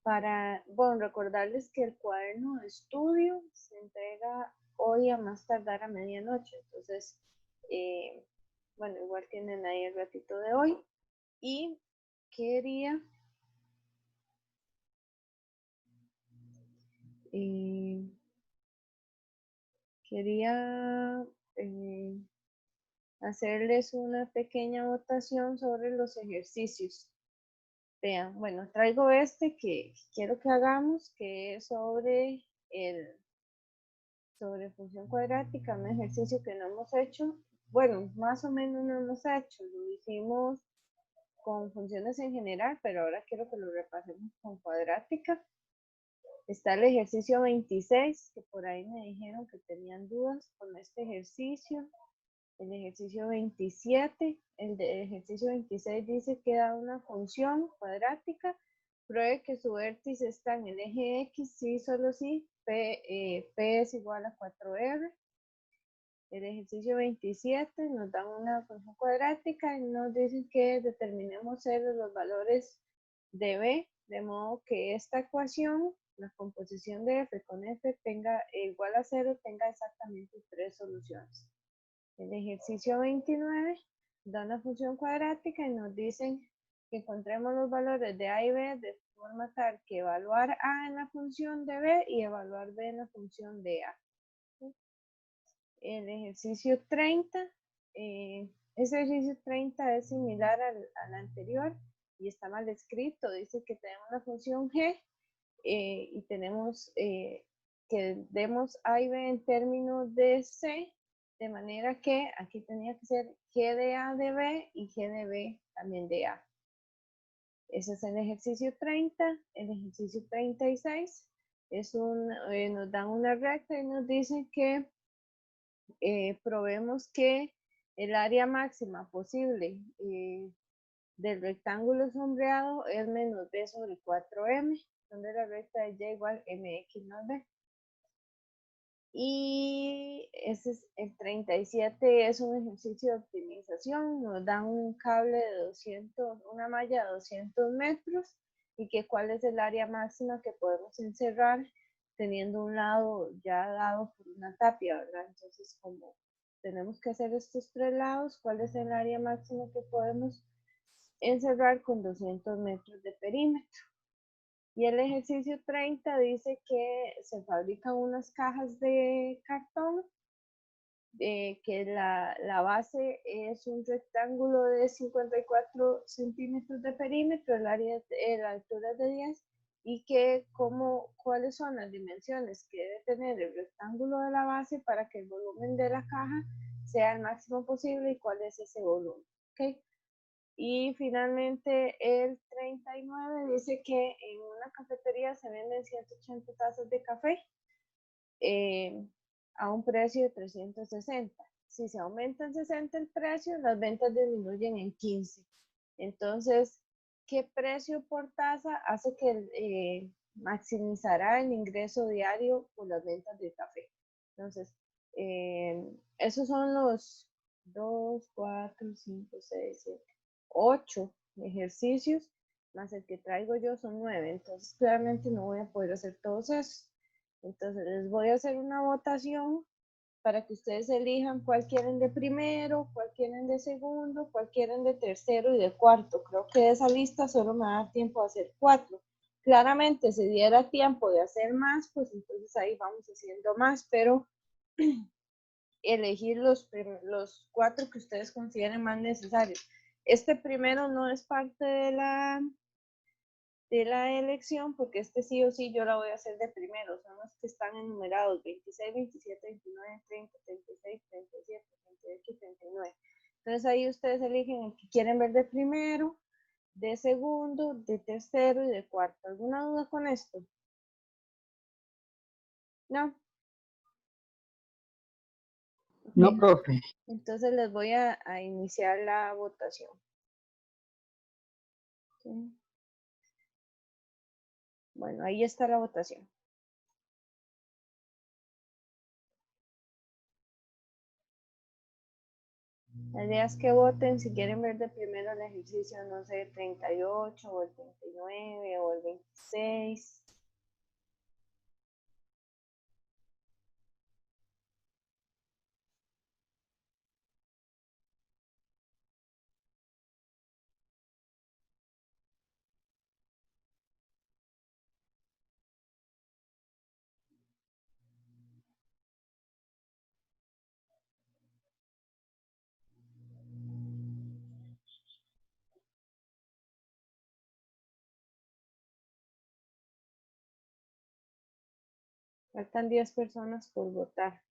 Bueno, recordarles que el cuaderno de estudio se entrega hoy a más tardar a medianoche. Entonces, bueno, igual tienen ahí el ratito de hoy. Y quería quería hacerles una pequeña votación sobre los ejercicios. Vean, bueno, traigo este que quiero que hagamos, que es sobre función cuadrática, un ejercicio que no hemos hecho. Bueno, más o menos no hemos hecho, lo hicimos con funciones en general, pero ahora quiero que lo repasemos con cuadrática. Está el ejercicio 26, que por ahí me dijeron que tenían dudas con este ejercicio. El ejercicio 27, ejercicio 26 dice que da una función cuadrática, pruebe que su vértice está en el eje X, sí, solo sí, P es igual a 4R. El ejercicio 27 nos da una función cuadrática y nos dicen que determinemos ceros los valores de B, de modo que esta ecuación, la composición de F con F tenga igual a 0, tenga exactamente 3 soluciones. El ejercicio 29 da una función cuadrática y nos dicen que encontremos los valores de A y B de forma tal que evaluar A en la función de B y evaluar B en la función de A. El ejercicio 30, ese ejercicio 30 es similar al anterior y está mal escrito. Dice que tenemos una función G y tenemos que demos A y B en términos de C, de manera que aquí tenía que ser G de A de B y G de B también de A. Ese es el ejercicio 30. El ejercicio 36 es nos dan una recta y nos dicen que probemos que el área máxima posible del rectángulo sombreado es menos b sobre 4m, donde la recta de y igual mx más b. Y ese es el 37, es un ejercicio de optimización. Nos dan un cable de 200, una malla de 200 metros y que cuál es el área máxima que podemos encerrar teniendo un lado ya dado por una tapia, ¿verdad? Entonces, como tenemos que hacer estos 3 lados, ¿cuál es el área máxima que podemos encerrar con 200 metros de perímetro? Y el ejercicio 30 dice que se fabrican unas cajas de cartón, que la base es un rectángulo de 54 centímetros de perímetro, la altura es de 10, y que cuáles son las dimensiones que debe tener el rectángulo de la base para que el volumen de la caja sea el máximo posible y cuál es ese volumen. ¿Okay? Y finalmente el 39 dice que en una cafetería se venden 180 tazas de café a un precio de 360. Si se aumenta en 60 el precio, las ventas disminuyen en 15. Entonces, ¿qué precio por taza hace que maximizará el ingreso diario por las ventas de café? Entonces, esos son los 2, 4, 5, 6, 7, 8 ejercicios, más el que traigo yo son 9. Entonces, claramente no voy a poder hacer todos esos. Entonces, les voy a hacer una votación para que ustedes elijan cuál quieren de primero, cuál quieren de segundo, cuál quieren de tercero y de cuarto. Creo que de esa lista solo me da tiempo a hacer 4. Claramente, si diera tiempo de hacer más, pues entonces ahí vamos haciendo más, pero elegir los 4 que ustedes consideren más necesarios. Este primero no es parte de la elección, porque este sí o sí yo la voy a hacer de primero, son los que están enumerados, 26, 27, 29, 30, 36, 37, 38 y 39. Entonces ahí ustedes eligen el que quieren ver de primero, de segundo, de tercero y de cuarto. ¿Alguna duda con esto? No. No, Okay. profe. Entonces les voy a iniciar la votación. Okay. Bueno, ahí está la votación. La idea es que voten si quieren ver de primero el ejercicio, no sé, 38 o el 39 o el 26. Faltan 10 personas por votar.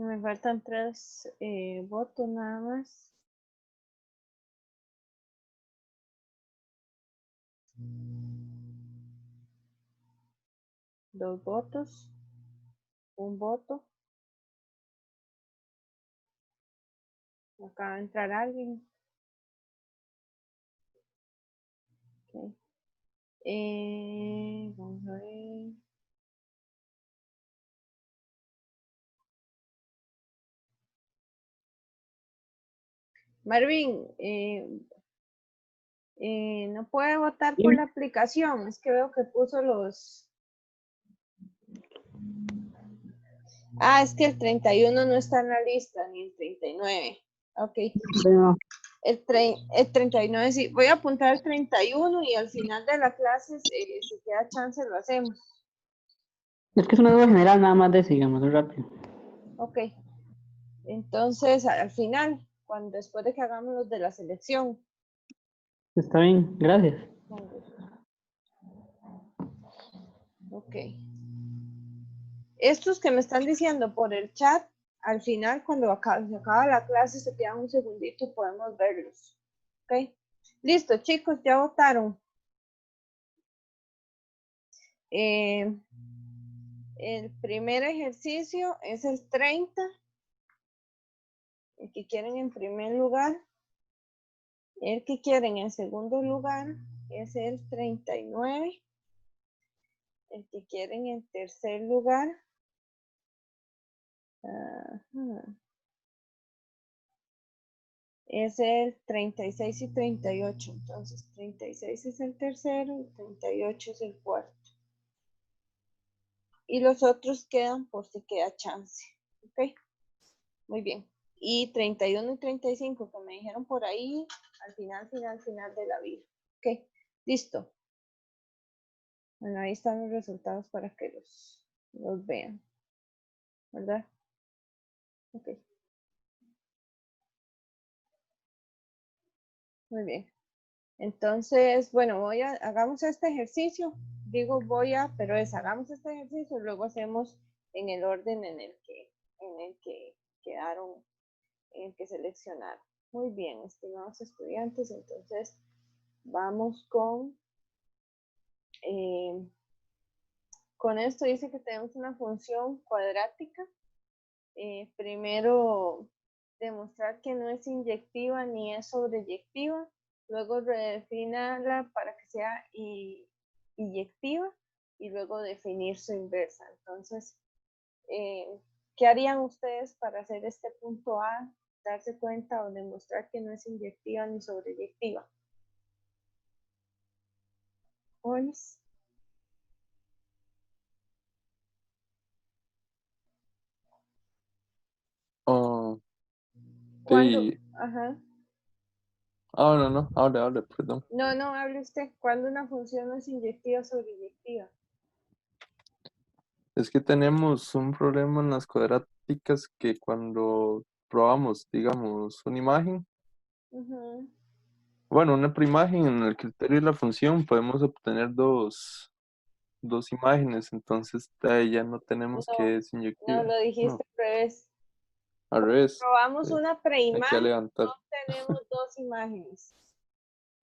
Me faltan 3 votos nada más. Dos votos. Un voto. Acaba de entrar alguien. Okay. Vamos a ver. Marvin, no puede votar por la aplicación. Es que veo que puso los... Ah, es que el 31 no está en la lista, ni el 39. Ok. Bueno, El 39 sí. Voy a apuntar el 31 y al final de la clase, si queda chance, lo hacemos. es que es una duda general, nada más de sigamos rápido. Ok. Entonces, al final, después de que hagamos los de la selección. Está bien, gracias. Con gusto. Ok. Estos que me están diciendo por el chat, al final, cuando se acaba la clase, se quedan un segundito y podemos verlos. Ok. Listo, chicos, ya votaron. El primer ejercicio es el 30. El que quieren en primer lugar. El que quieren en segundo lugar es el 39. El que quieren en tercer lugar. Es el 36 y 38. Entonces, 36 es el tercero y 38 es el cuarto. Y los otros quedan por si queda chance. ¿Ok? Muy bien. Y 31 y 35 que me dijeron por ahí, al final de la vida. ¿Ok? Listo. Bueno, ahí están los resultados para que los vean. ¿Verdad? Ok. Muy bien. Entonces, bueno, hagamos este ejercicio. Digo pero hagamos este ejercicio, luego hacemos en el orden en el que quedaron, en el que seleccionaron. Muy bien, estimados estudiantes, entonces vamos con esto dice que tenemos una función cuadrática. Primero, demostrar que no es inyectiva ni es sobreyectiva. Luego redefinirla para que sea inyectiva y luego definir su inversa. Entonces, ¿qué harían ustedes para hacer este punto A? Darse cuenta o demostrar que no es inyectiva ni sobreyectiva. ¿Olis? Oh, ¿Cuándo? sí. Ajá. No, hable, perdón. No, hable usted. ¿Cuándo una función no es inyectiva o sobreyectiva? Es que tenemos un problema en las cuadráticas que cuando probamos, digamos, una imagen, Uh-huh. bueno, una preimagen en el criterio de la función, podemos obtener dos imágenes, entonces ya no tenemos que es No, inyectiva. lo dijiste No, al revés. al revés. Probamos una Hay que preimagen, no levantar. tenemos dos imágenes.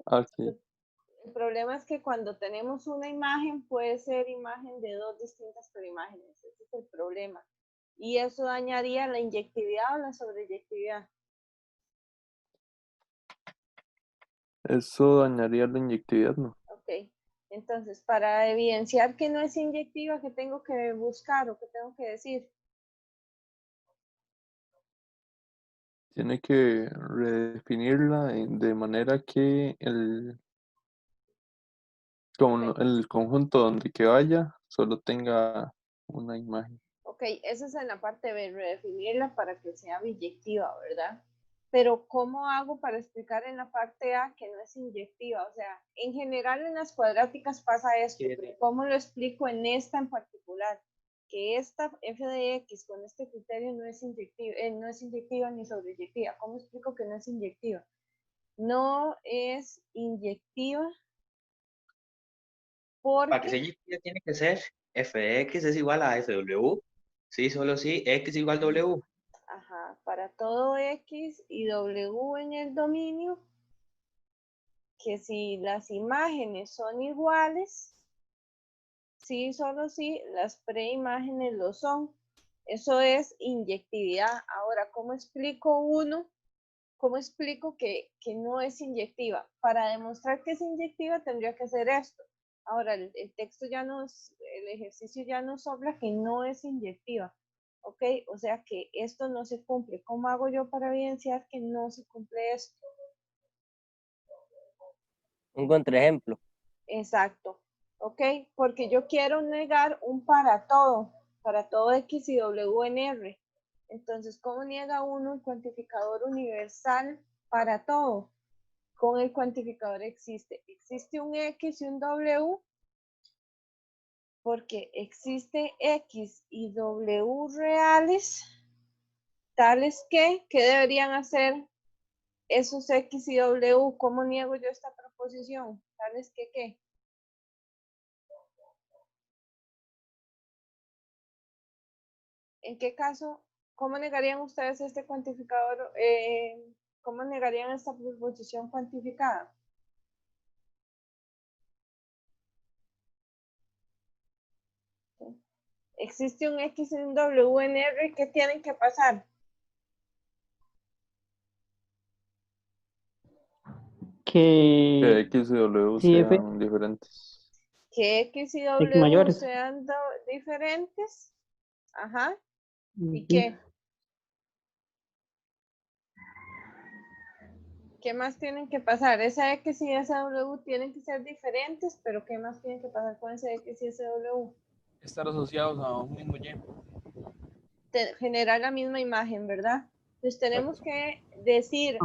Aquí. El problema es que cuando tenemos una imagen, puede ser imagen de dos distintas preimágenes. Ese es el problema. Y eso dañaría la inyectividad o la sobreyectividad. Eso dañaría la inyectividad, ¿no? Ok. Entonces, para evidenciar que no es inyectiva, ¿qué tengo que buscar o qué tengo que decir? Tiene que redefinirla de manera que el conjunto donde que vaya solo tenga una imagen. Ok, eso es en la parte B, redefinirla para que sea biyectiva, ¿verdad? Pero ¿cómo hago para explicar en la parte A que no es inyectiva? O sea, en general en las cuadráticas pasa esto, pero ¿cómo lo explico en esta en particular? Que esta f de x con este criterio no es inyectiva ni sobreyectiva. ¿Cómo explico que no es inyectiva? No es inyectiva Para que porque, sea inyectiva tiene que ser f de x es igual a f de w. Sí, solo sí, x igual w. ajá, para todo x y w en el dominio, que si las imágenes son iguales, sí, solo sí, las preimágenes lo son. Eso es inyectividad. Ahora, ¿cómo explico cómo explico que no es inyectiva? Para demostrar que es inyectiva tendría que hacer esto. Ahora, el texto ya el ejercicio ya nos habla que no es inyectiva. ¿Ok? O sea que esto no se cumple. ¿Cómo hago yo para evidenciar que no se cumple esto? Un contraejemplo. Exacto. ¿Ok? Porque yo quiero negar un para todo X y W en R. Entonces, ¿cómo niega uno el cuantificador universal para todo? Con el cuantificador existe un X y un W, porque existe X y W reales, tales que, ¿qué deberían hacer esos X y W? ¿Cómo niego yo esta proposición? Tales que, ¿qué? ¿En qué caso, cómo negarían ustedes este cuantificador? ¿Cómo negarían esta proposición cuantificada? ¿Sí? Existe un X y un W en R, ¿qué tienen que pasar? Que Que X y W sí, F, sean diferentes. Que X y X W mayores. sean diferentes. Ajá. ¿Y Ujú. qué? ¿Qué más tienen que pasar? Esa X y esa W tienen que ser diferentes, pero ¿qué más tienen que pasar con ese X y ese W? Estar asociados a un mismo Y. Generar la misma imagen, ¿verdad? Entonces tenemos que decir,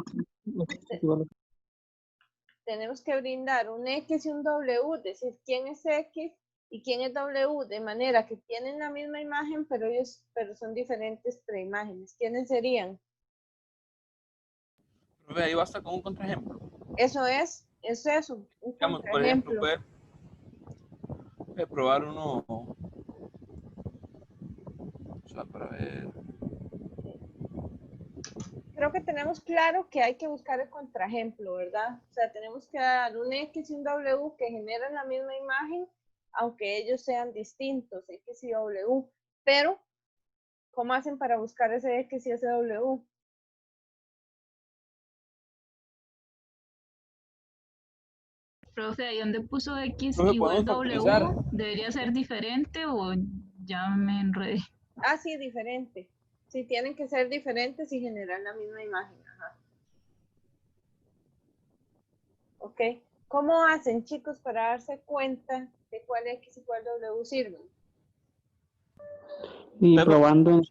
tenemos que brindar un X y un W, decir quién es X y quién es W, de manera que tienen la misma imagen, pero son diferentes preimágenes. ¿Quiénes serían? Profe, ahí basta con un contraejemplo. Eso es un Digamos, por ejemplo, contraejemplo. puede probar uno, o sea, para ver. Creo que tenemos claro que hay que buscar el contraejemplo, ¿verdad? O sea, tenemos que dar un X y un W que generan la misma imagen, aunque ellos sean distintos, X y W. Pero, ¿cómo hacen para buscar ese X y ese W? Profe, ahí donde puso X Profe, igual podemos factorizar. W, ¿debería ser diferente o ya me enredé? Ah, sí, diferente. Sí, tienen que ser diferentes y generar la misma imagen. Ajá. ¿Ok? ¿Cómo hacen, chicos, para darse cuenta de cuál X y cuál W sirven? Y Usted probando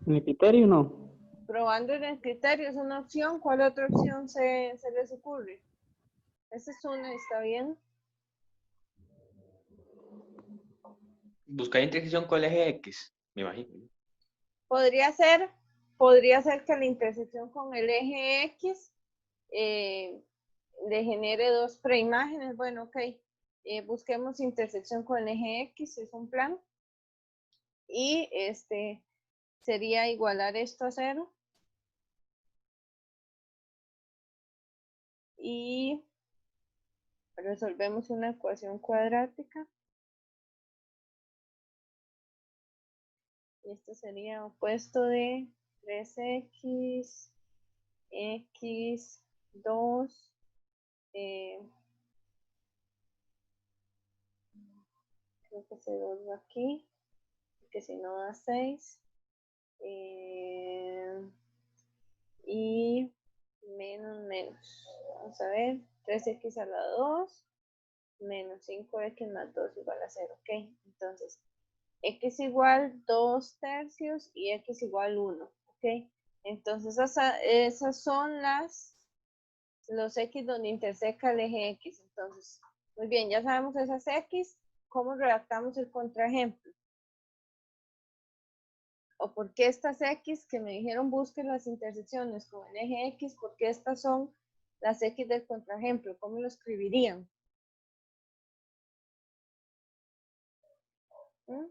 en el criterio, no. Probando en el criterio es una opción. ¿Cuál otra opción se les ocurre? Esa es una, ¿está bien? Buscar intersección con el eje x, me imagino. Podría ser que la intersección con el eje X le genere dos preimágenes. Bueno, ok. Busquemos intersección con el eje X, es un plan. Y sería igualar esto a 0. Y Resolvemos una ecuación cuadrática. Y esto sería opuesto de 3x, x2, creo que ese 2 va aquí, porque si no da 6. Y menos. Vamos a ver, 3x a la 2 menos 5x más 2 igual a 0. Ok, entonces x igual 2 tercios y x igual 1. Ok, entonces esas son los x donde interseca el eje x. Entonces, muy bien, ya sabemos esas x. ¿Cómo redactamos el contraejemplo? ¿O por qué estas x que me dijeron busquen las intersecciones con el eje x? ¿Por qué estas son las x del contraejemplo? ¿Cómo lo escribirían? ¿Mm?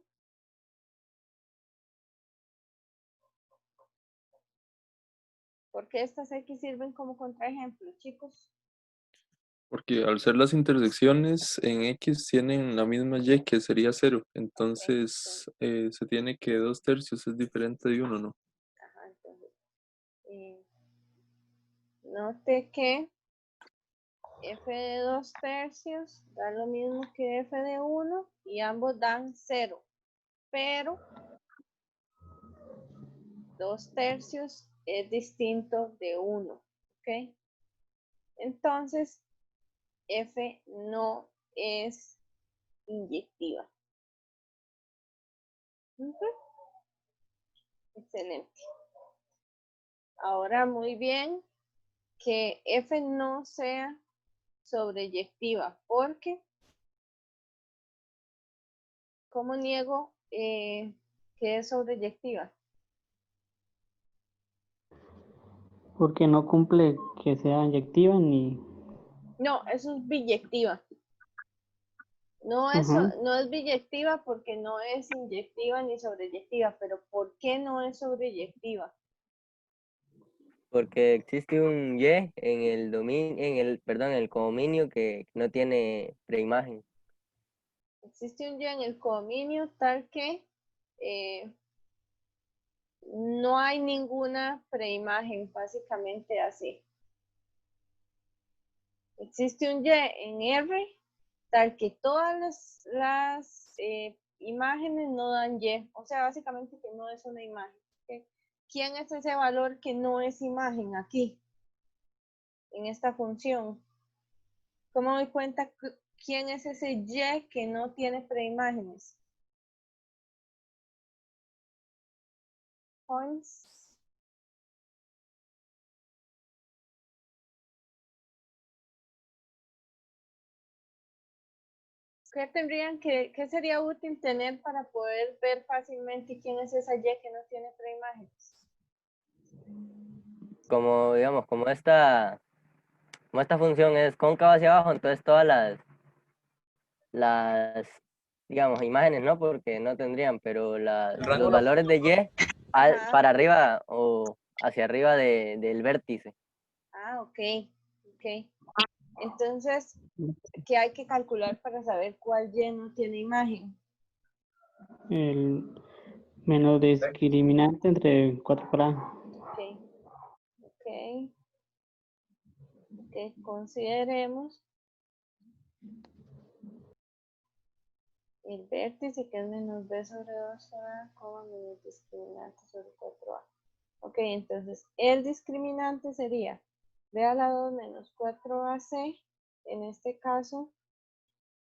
¿Por qué estas x sirven como contraejemplo, chicos? Porque al ser las intersecciones en X tienen la misma Y que sería 0. Entonces se tiene que 2 tercios es diferente de 1, ¿no? Ajá, entonces, note que f de 2 tercios da lo mismo que f de 1 y ambos dan 0. Pero 2 tercios es distinto de 1. ¿Ok? Entonces, f no es inyectiva. Excelente. Ahora muy bien que f no sea sobreyectiva, porque ¿cómo niego que es sobreyectiva? Porque no cumple que sea inyectiva ni... No, eso es biyectiva. No es, Ajá. no es biyectiva porque no es inyectiva ni sobreyectiva, pero ¿por qué no es sobreyectiva? Porque existe un Y en el dominio, perdón, en el codominio que no tiene preimagen. Existe un Y en el codominio tal que no hay ninguna preimagen, básicamente así. Existe un Y en R tal que todas las imágenes no dan Y, o sea, básicamente que no es una imagen. ¿Okay? ¿Quién es ese valor que no es imagen aquí, en esta función? ¿Cómo me doy cuenta quién es ese Y que no tiene preimágenes? Points. ¿Qué sería útil tener para poder ver fácilmente quién es esa Y que no tiene preimágenes? Como, digamos, como esta función es cóncava hacia abajo, entonces todas las digamos, imágenes, ¿no? Porque no tendrían, pero los valores de Y para arriba o hacia arriba del vértice. Ah, ok. Entonces, ¿qué hay que calcular para saber cuál Y no tiene imagen? El menos discriminante entre 4 por A. Ok. Consideremos el vértice que es menos b sobre 2a, menos discriminante sobre 4a. Ok, entonces el discriminante sería b a la 2 menos 4ac, en este caso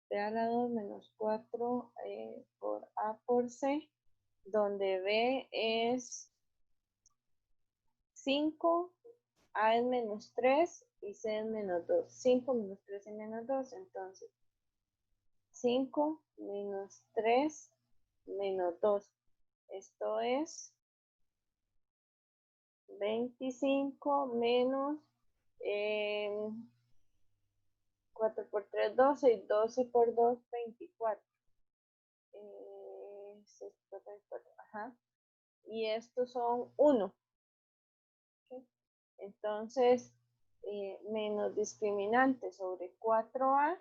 b a la 2 menos 4 por a por c, donde b es 5, a es menos 3 y c es menos 2. 5 menos 3 y menos 2, entonces 5 menos 3 menos 2. Esto es 25 menos 4 por 3, 12 y 12 por 2, 24. 6 por 24. Ajá. Y estos son 1. ¿Okay? Entonces, menos discriminante sobre 4A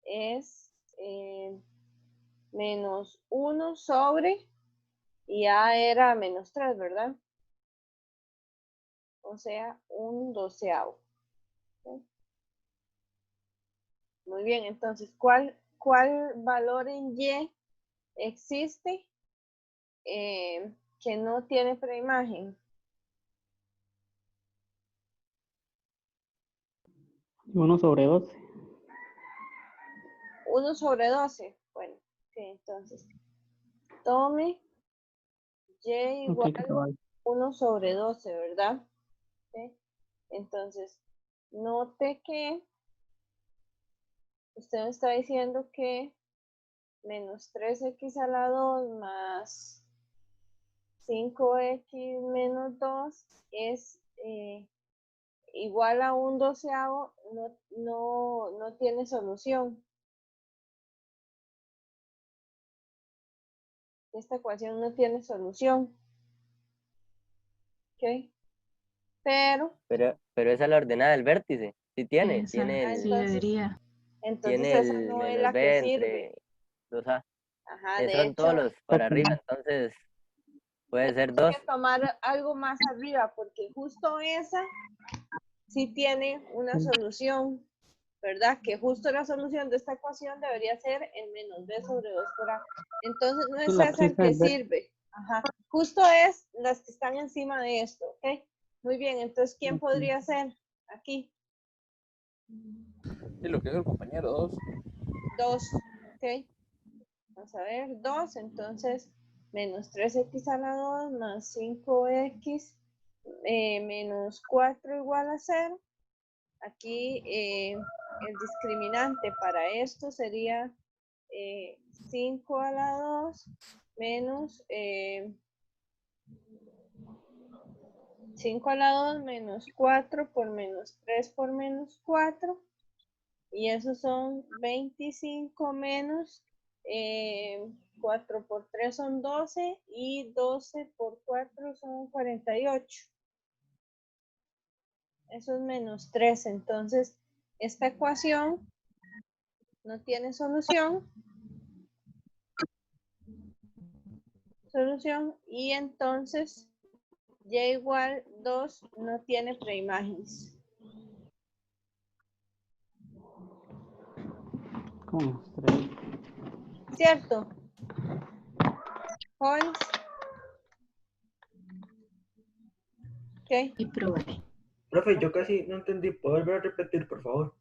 es menos 1 sobre, y A era menos 3, ¿verdad? O sea, un doceavo. ¿Okay? Muy bien, entonces, ¿cuál valor en Y existe que no tiene preimagen? 1 sobre 12. 1 sobre 12. Bueno, okay, entonces, tome Y Ok, igual cabal. 1 sobre 12, ¿verdad? ¿Okay? Entonces, note que usted me está diciendo que menos 3x a la 2 más 5x menos 2 es igual a un doceavo, no tiene solución. Esta ecuación no tiene solución. ¿Ok? Pero esa es la ordenada del vértice. Sí tiene Esa, el, sí debería. entonces tiene esa el no es menos la B que entre sirve. los A. Ajá, de Son todos hecho, los para arriba, entonces puede ser 2. hay que tomar algo más arriba, porque justo esa sí tiene una solución, ¿verdad? Que justo la solución de esta ecuación debería ser el menos b sobre 2 por a. Entonces no es La esa el prisa que del vértice. sirve. Ajá. Justo es las que están encima de esto, ¿ok? Muy bien, entonces, ¿quién podría ser aquí? Y lo que es el compañero 2. 2, ¿ok? Vamos a ver, 2, entonces, menos 3x a la 2 más 5x menos 4 igual a 0. Aquí el discriminante para esto sería 5 a la 2 menos 5 a la 2 menos 4 por menos 3 por menos 4. Y esos son 25 menos 4 por 3 son 12 y 12 por 4 son 48. Eso es menos 3. Entonces, esta ecuación no tiene solución. Y entonces y igual 2 no tiene preimágenes. Como 3. ¿Cierto? Jóvenes. ¿Ok? Y probar. Profe, yo casi no entendí. ¿Puedo volver a repetir, por favor?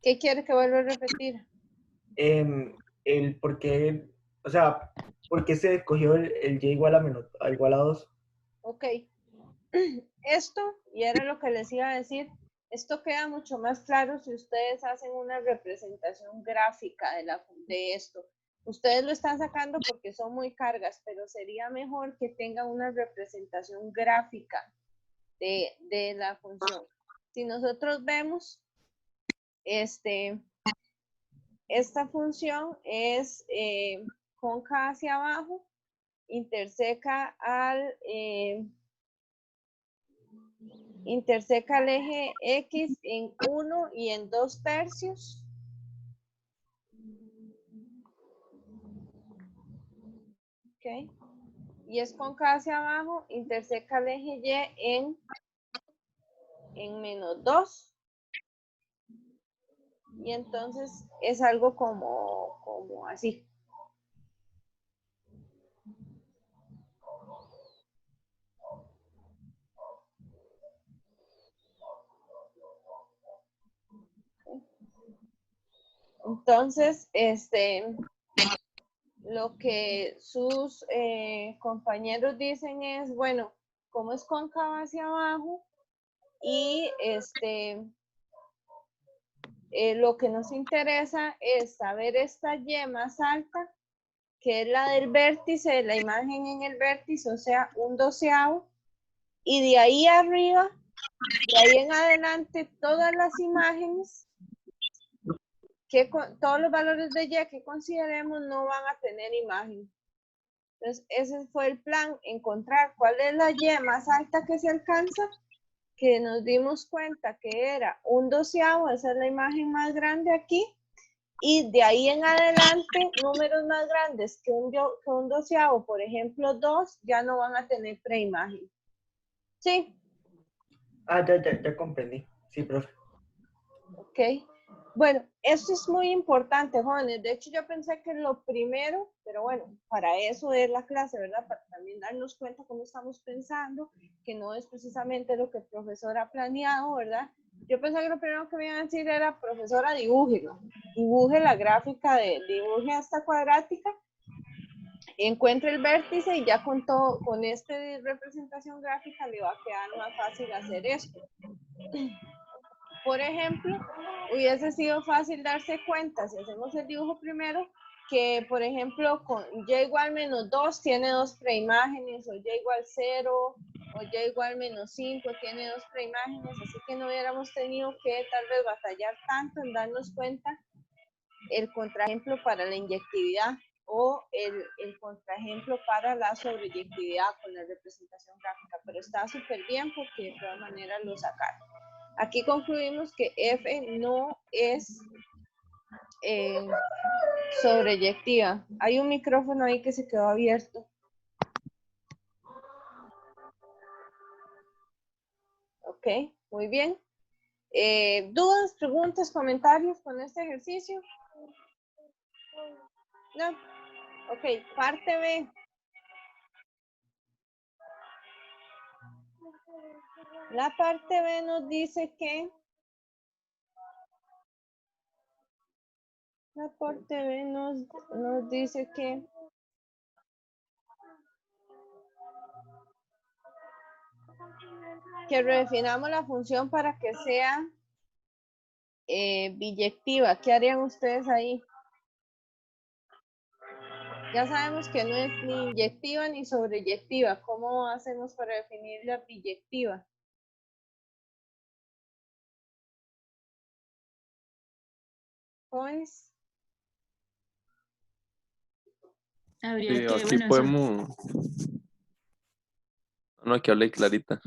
¿Qué quiere que vuelva a repetir? El por qué, o sea, ¿por qué se escogió el y igual a igual a 2? Ok. Esto, y era lo que les iba a decir, esto queda mucho más claro si ustedes hacen una representación gráfica de esto. Ustedes lo están sacando porque son muy cargas, pero sería mejor que tengan una representación gráfica de la función. Si nosotros vemos, esta función es cóncava hacia abajo, interseca el eje X en 1 y en 2 tercios. ¿Ok? Y es cóncava hacia abajo, interseca el eje Y en menos 2. Y entonces es algo como así. Entonces, lo que sus compañeros dicen es, bueno, como es cóncava hacia abajo y lo que nos interesa es saber esta Y más alta, que es la del vértice, la imagen en el vértice, o sea, un doceavo, y de ahí arriba, de ahí en adelante, todas las imágenes, todos los valores de Y que consideremos no van a tener imagen. Entonces, ese fue el plan, encontrar cuál es la Y más alta que se alcanza, que nos dimos cuenta que era un doceavo, esa es la imagen más grande aquí, y de ahí en adelante, números más grandes que un doceavo, por ejemplo 2, ya no van a tener preimagen. ¿Sí? Ah, ya comprendí. Sí, profe. Ok. Bueno, esto es muy importante, jóvenes. De hecho, yo pensé que lo primero, pero bueno, para eso es la clase, ¿verdad? Para también darnos cuenta cómo estamos pensando, que no es precisamente lo que el profesor ha planeado, ¿verdad? Yo pensé que lo primero que me iban a decir era, profesora, dibújelo. Dibuje la gráfica, dibuje esta cuadrática, encuentre el vértice y ya con esta representación gráfica le va a quedar más fácil hacer esto. Por ejemplo, hubiese sido fácil darse cuenta, si hacemos el dibujo primero, que por ejemplo con y igual menos 2 tiene 2 preimágenes, o y igual 0, o y igual menos 5 tiene 2 preimágenes, así que no hubiéramos tenido que tal vez batallar tanto en darnos cuenta el contraejemplo para la inyectividad o el contraejemplo para la sobreyectividad con la representación gráfica, pero está súper bien porque de todas maneras lo sacaron. Aquí concluimos que F no es sobreyectiva. Hay un micrófono ahí que se quedó abierto. Ok, muy bien. ¿Dudas, preguntas, comentarios con este ejercicio? No. Ok, parte B. La parte B nos dice que redefinamos la función para que sea biyectiva. ¿Qué harían ustedes ahí? Ya sabemos que no es ni inyectiva ni sobreyectiva. ¿Cómo hacemos para definir la biyectiva? Jóvenes. Habría Sí, que, aquí bueno, eso, podemos. No, que hable Clarita.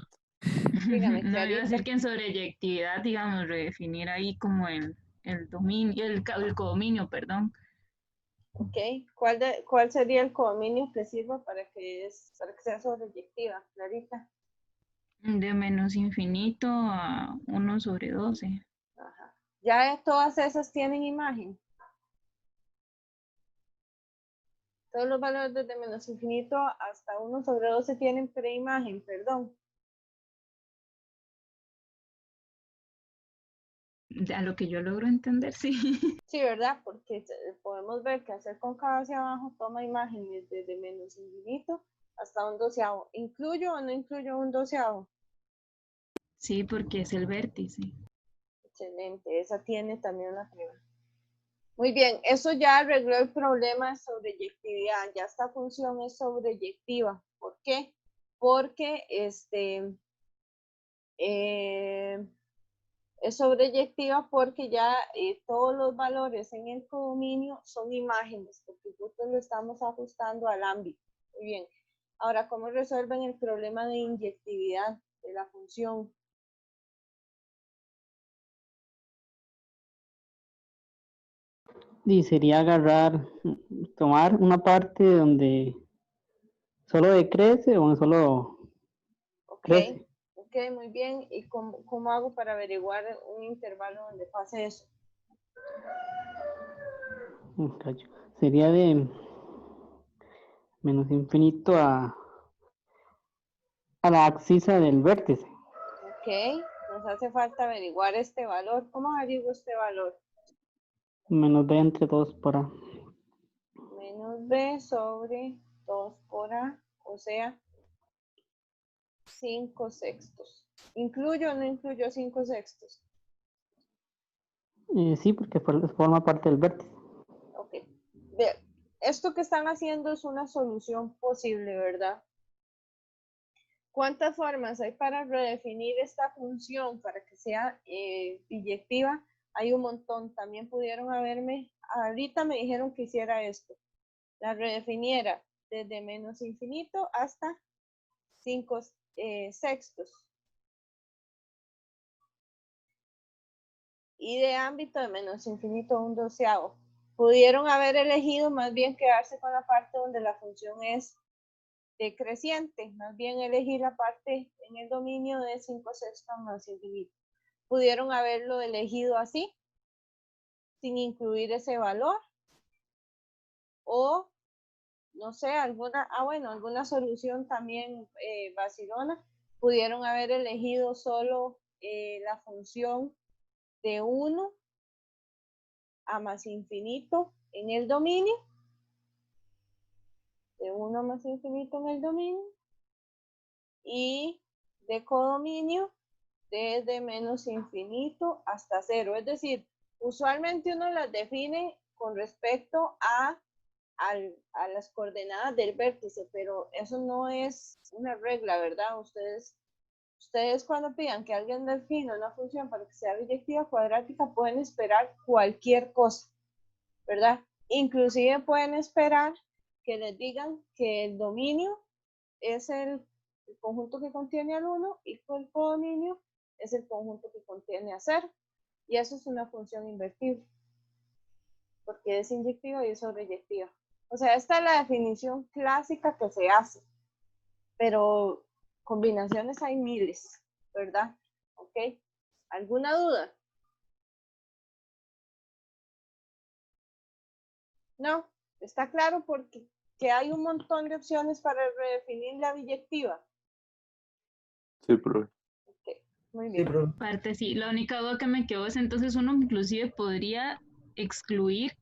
Dígame, no, iba a Clarita. decir que en sobreyectividad, digamos, redefinir ahí como el dominio, el codominio, perdón. Ok, ¿cuál sería el codominio que sirva para que sea sobreyectiva, Clarita? De menos infinito a 1 sobre 12. Ajá. Ya todas esas tienen imagen. Todos los valores desde menos infinito hasta 1 sobre 12 tienen preimagen, perdón. A lo que yo logro entender, sí. Sí, ¿verdad? Porque podemos ver que hacer cóncavo hacia abajo toma imágenes desde menos infinito hasta un doceavo. ¿Incluyo o no incluyo un doceavo? Sí, porque es el vértice. Excelente, esa tiene también una prueba. Muy bien, eso ya arregló el problema de sobreyectividad. Ya esta función es sobreyectiva. ¿Por qué? Porque es sobreyectiva porque ya todos los valores en el codominio son imágenes, porque nosotros lo estamos ajustando al ámbito. Muy bien. Ahora, ¿cómo resuelven el problema de inyectividad de la función? Y sería tomar una parte donde solo decrece o solo crece. Ok, muy bien. ¿Y cómo hago para averiguar un intervalo donde pase eso? Sería de menos infinito a la abscisa del vértice. Ok, nos hace falta averiguar este valor. ¿Cómo averiguo este valor? Menos b entre 2 por a. Menos b sobre 2 por a, o sea, 5 sextos. ¿Incluyo o no incluyo 5 sextos? Sí, porque forma parte del vértice. Ok. Esto que están haciendo es una solución posible, ¿verdad? ¿Cuántas formas hay para redefinir esta función para que sea biyectiva? Hay un montón. También pudieron ahorita me dijeron que hiciera esto. La redefiniera desde menos infinito hasta 5 sextos. y de ámbito de menos infinito a un doceavo. Pudieron haber elegido más bien quedarse con la parte donde la función es decreciente, más bien elegir la parte en el dominio de 5/6 más infinito. Pudieron haberlo elegido así, sin incluir ese valor, o no sé, alguna solución también vacilona. Pudieron haber elegido solo la función de 1 a más infinito en el dominio, de 1 a más infinito en el dominio, y de codominio desde menos infinito hasta 0. Es decir, usualmente uno las define con respecto a las coordenadas del vértice, pero eso no es una regla, ¿verdad? Ustedes cuando pidan que alguien defina una función para que sea biyectiva cuadrática, pueden esperar cualquier cosa, ¿verdad? Inclusive pueden esperar que les digan que el dominio es el conjunto que contiene al 1 y que el codominio es el conjunto que contiene a 0. Y eso es una función invertible, porque es inyectiva y es sobreyectiva. O sea, esta es la definición clásica que se hace, pero combinaciones hay miles, ¿verdad? ¿Ok? ¿Alguna duda? No, está claro porque que hay un montón de opciones para redefinir la biyectiva. Sí, profe. Ok, muy Sí, bien. profe. Parte sí, la única duda que me quedó es entonces uno inclusive podría excluir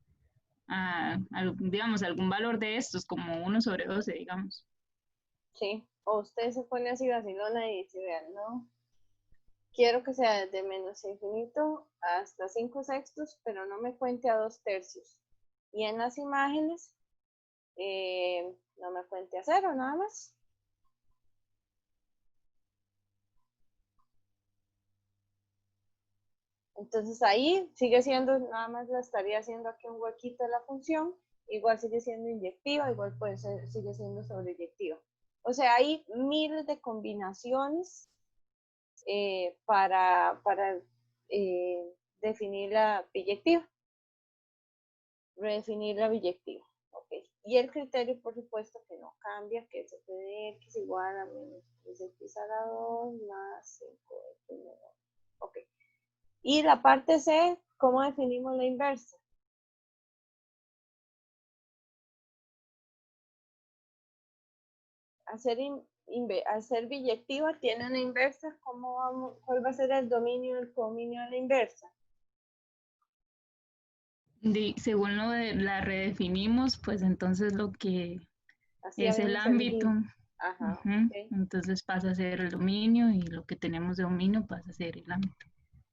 digamos, algún valor de estos, como 1/12, digamos. Sí, o usted se pone así vacilona y dice, vean, no, quiero que sea desde menos infinito hasta 5/6, pero no me cuente a 2/3. Y en las imágenes, no me cuente a 0, nada más. Entonces ahí sigue siendo, nada más la estaría haciendo aquí un huequito de la función, igual sigue siendo inyectiva, igual puede ser, sigue siendo sobreyectiva. O sea, hay miles de combinaciones para definir la biyectiva, redefinir la biyectiva. Okay. Y el criterio, por supuesto, que no cambia, que es f de x igual a menos 3x a la 2 más 5x menos. Ok. Y la parte C, ¿cómo definimos la inversa? Al ser biyectiva, tiene una inversa, ¿cuál va a ser el dominio y el codominio de la inversa? Según la redefinimos, pues entonces lo que Así es el habíamos ámbito, elegido. Ajá, okay. Entonces pasa a ser el dominio y lo que tenemos de dominio pasa a ser el ámbito.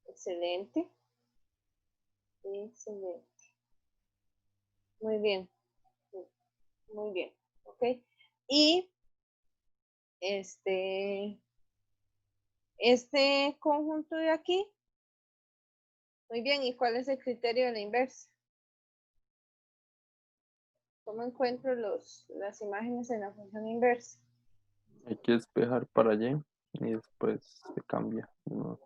Excelente. Excelente. Muy bien. Muy bien. Ok. Y este conjunto de aquí. Muy bien. ¿Y cuál es el criterio de la inversa? ¿Cómo encuentro las imágenes en la función inversa? Hay que despejar para y después se cambia. ¿No?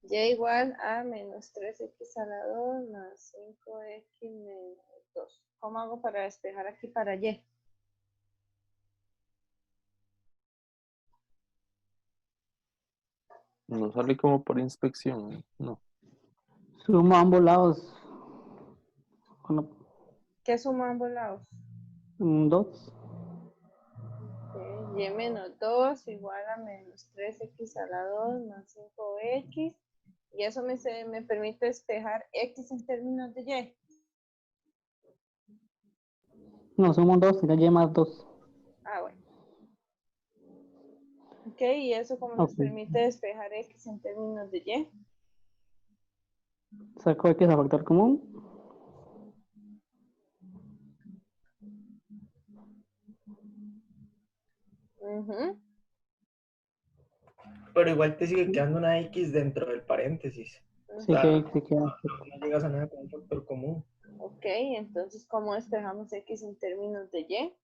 Y igual a menos 3x a la 2 más 5x menos 2. ¿Cómo hago para despejar aquí para y? No sale como por inspección, no. Sumo a ambos lados. Con ¿Qué suma ambos lados? 2. Y menos 2 igual a menos 3x a la 2 más 5x. Y eso me permite despejar x en términos de y. No, sumo 2, sería y más 2. Ah, bueno. Ok, y eso como nos Ok. permite despejar x en términos de y. Saco X a factor común. Pero igual te sigue quedando una X dentro del paréntesis. Sí O sea, que sí queda. no llegas a nada con un factor común. Ok, entonces, ¿cómo despejamos x en términos de y?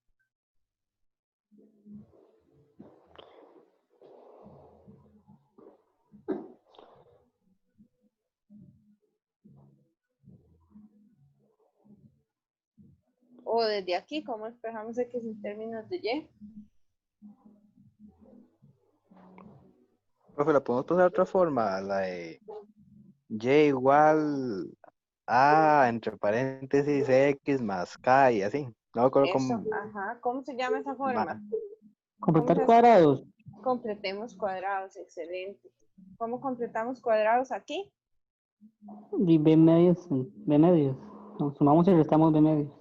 O desde aquí, ¿cómo expresamos X en términos de Y? Profe, ¿la podemos pasar de otra forma? La de y igual a entre paréntesis x más k y así. No me acuerdo Eso, cómo. ajá. ¿Cómo se llama esa forma? Completar ¿Cómo se- cuadrados. Completemos cuadrados, excelente. ¿Cómo completamos cuadrados aquí? Y B medios. B medios. Nos sumamos y restamos B medios.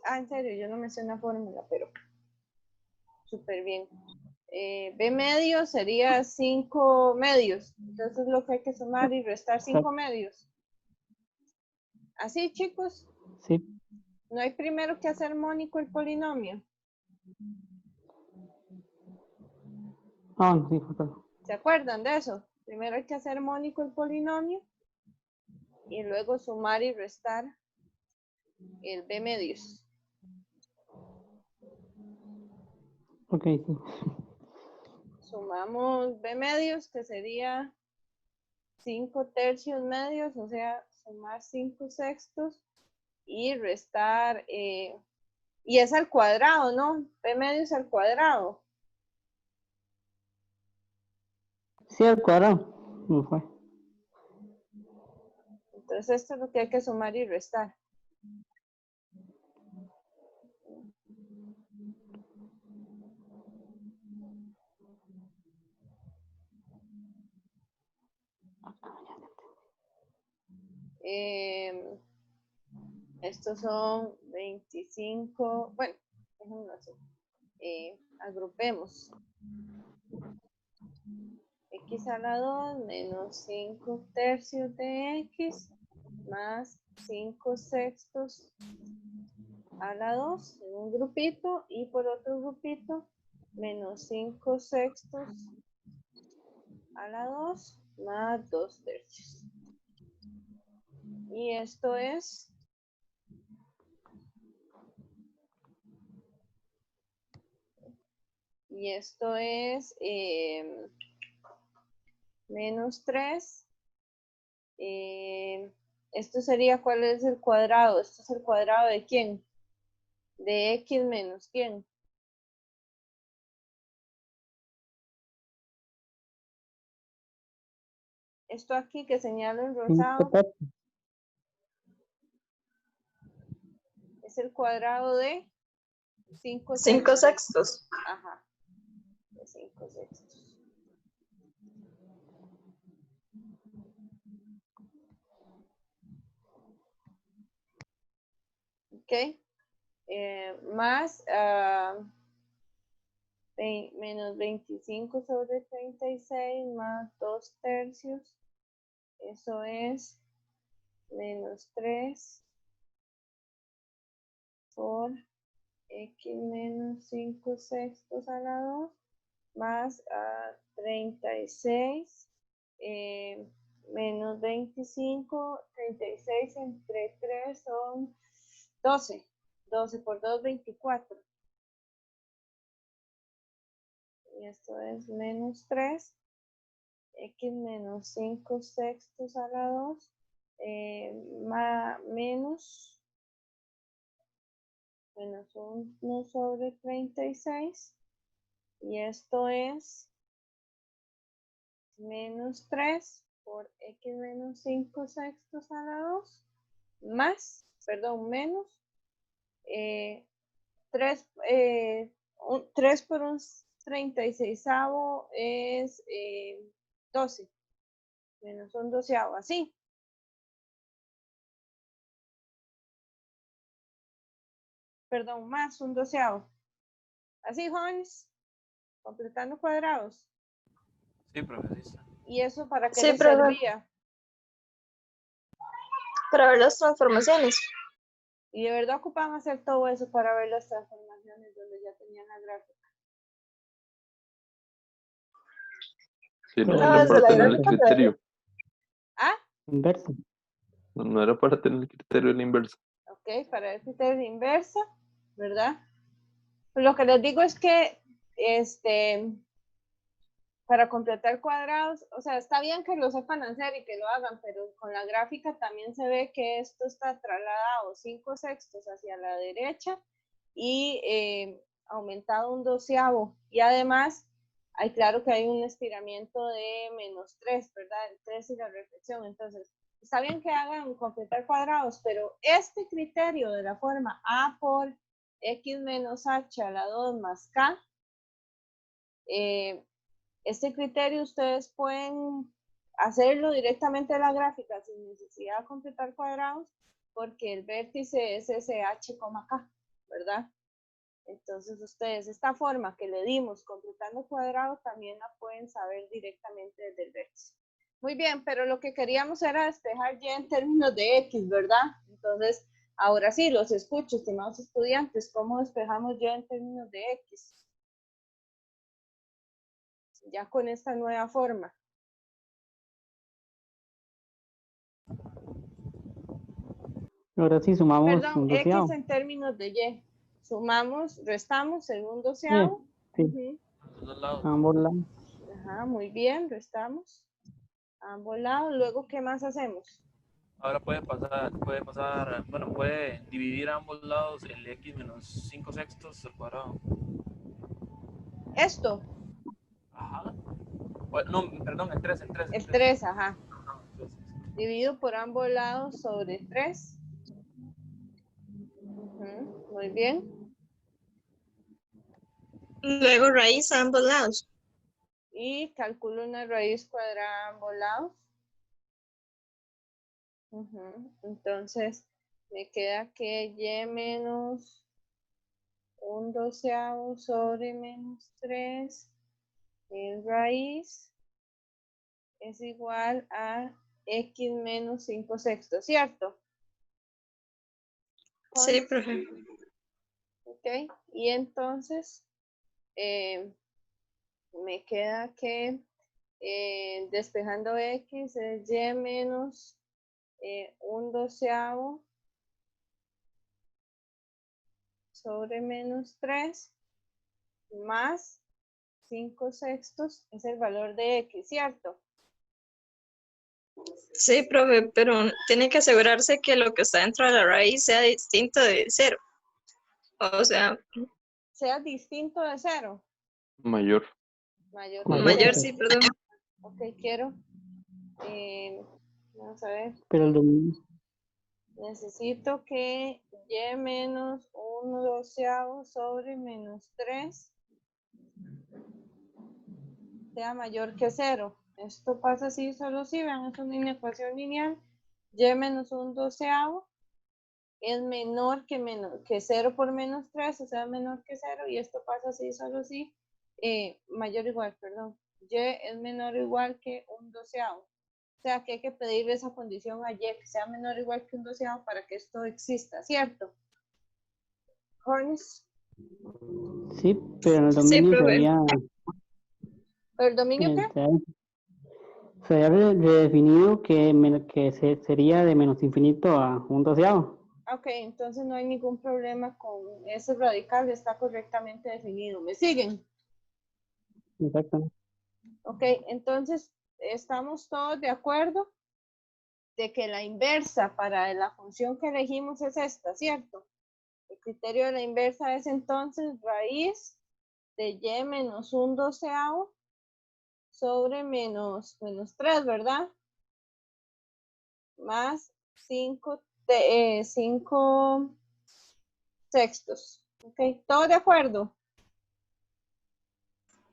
Ah, en serio, yo no me sé una fórmula, pero súper bien. B medios sería 5 medios. Entonces lo que hay que sumar y restar 5 medios. Así, chicos. Sí. No hay primero que hacer mónico el polinomio. Ah, no, sí, fue claro. ¿Se acuerdan de eso? Primero hay que hacer mónico el polinomio y luego sumar y restar el B medios. Ok, sí. Sumamos B medios, que sería 5 tercios medios, o sea, sumar 5 sextos y restar, y es al cuadrado, ¿no? B medios al cuadrado. Sí, al cuadrado. No fue. Entonces esto es lo que hay que sumar y restar. Estos son 25, bueno, déjenme así. Agrupemos. X a la 2 menos 5 tercios de X más 5 sextos a la 2 en un grupito y por otro grupito menos 5 sextos a la 2 más 2 tercios. Y esto es menos 3. Esto sería, ¿cuál es el cuadrado? Esto es el cuadrado de ¿quién? De X menos ¿quién? Esto aquí que señalo en rosado es el cuadrado de 5 5 sextos. sextos. Ajá, de 5 sextos. Ok. Más menos 25 sobre 36 más 2 tercios. Eso es menos 3 por X menos 5 sextos a la 2 más 36 menos 25, 36 entre 3 son 12. 12 por 2, 24. Y esto es menos 3. X menos 5 sextos a la 2. Menos 1 sobre 36. Y esto es menos 3 por X menos 5 sextos a la 2. Más, perdón, menos 3 por un 36avo es 12. Menos un doceavo, así. Perdón, más un doceavo. Así, jóvenes. Completando cuadrados. Sí, profesor. ¿Y eso para qué Sí, les profe. servía? Para ver las transformaciones. Y de verdad ocupaban hacer todo eso para ver las transformaciones donde ya tenían la gráfica. Sí, no Pero era desde para la tener el gráfica, criterio. Ah, Inverso. No era para tener el criterio de la inversa. ok, para el criterio de inversa, ¿verdad? Lo que les digo es que para completar cuadrados, o sea, está bien que lo sepan hacer y que lo hagan, pero con la gráfica también se ve que esto está trasladado 5/6 hacia la derecha y aumentado 1/12. Y además, hay claro que hay un estiramiento de -3, ¿verdad? El 3 y la reflexión. Entonces, está bien que hagan completar cuadrados, pero este criterio de la forma A por X menos H a la 2 más K, este criterio ustedes pueden hacerlo directamente en la gráfica sin necesidad de completar cuadrados, porque el vértice es ese H, K, ¿verdad? Entonces ustedes, esta forma que le dimos completando cuadrados, también la pueden saber directamente desde el vértice. Muy bien, pero lo que queríamos era despejar Y en términos de X, ¿verdad? Entonces, ahora sí, los escucho, estimados estudiantes, ¿cómo despejamos Y en términos de X? Ya con esta nueva forma. Ahora sí sumamos Perdón, un X doceavo. en términos de Y. Sumamos, restamos en un Sí, doceavo. sí. Ujú. Los dos lados. Ambos lados. Ajá, muy bien, restamos. A ambos lados. Luego, ¿qué más hacemos? Ahora puede dividir a ambos lados el x menos 5/6 al cuadrado. Esto, Ajá. No, perdón, el 3, el 3, ajá. Ajá, 3. Dividido por ambos lados sobre 3. Muy bien. Luego raíz a ambos lados. Y calculo una raíz cuadrada a ambos lados. Entonces, me queda que Y menos 1/12 sobre -3 en raíz es igual a X menos 5/6, ¿cierto? Sí, profe. Ok, y entonces me queda que despejando X es Y menos 1/12 sobre -3 más 5/6 es el valor de X, ¿cierto? Sí, profe, pero tiene que asegurarse que lo que está dentro de la raíz sea distinto de 0. O sea, Sea distinto de 0. Mayor. Mayor que mayor, 0. sí, perdón. Ok, quiero. Vamos a ver. Pero el dominio. Necesito que Y menos 1/12 sobre -3 sea mayor que 0. Esto pasa así, solo si vean, es una ecuación lineal. Y menos 1/12 es menor que 0 por -3, o sea, menor que 0, y esto pasa así, solo si, mayor o igual, perdón. Y es menor o igual que 1/12. O sea, que hay que pedirle esa condición a Y, que sea menor o igual que 1/12 para que esto exista, ¿cierto? Horns. Sí, pero en el Sí, dominio profe. sería, ¿Pero el dominio qué? se había redefinido que sería de menos infinito a un doceavo. Ok, entonces no hay ningún problema con ese radical, está correctamente definido. ¿Me siguen? Exactamente. Ok, entonces estamos todos de acuerdo de que la inversa para la función que elegimos es esta, ¿cierto? El criterio de la inversa es entonces raíz de Y menos 1/12 sobre menos 3, ¿verdad? Más 5/6. Ok, ¿todos de acuerdo?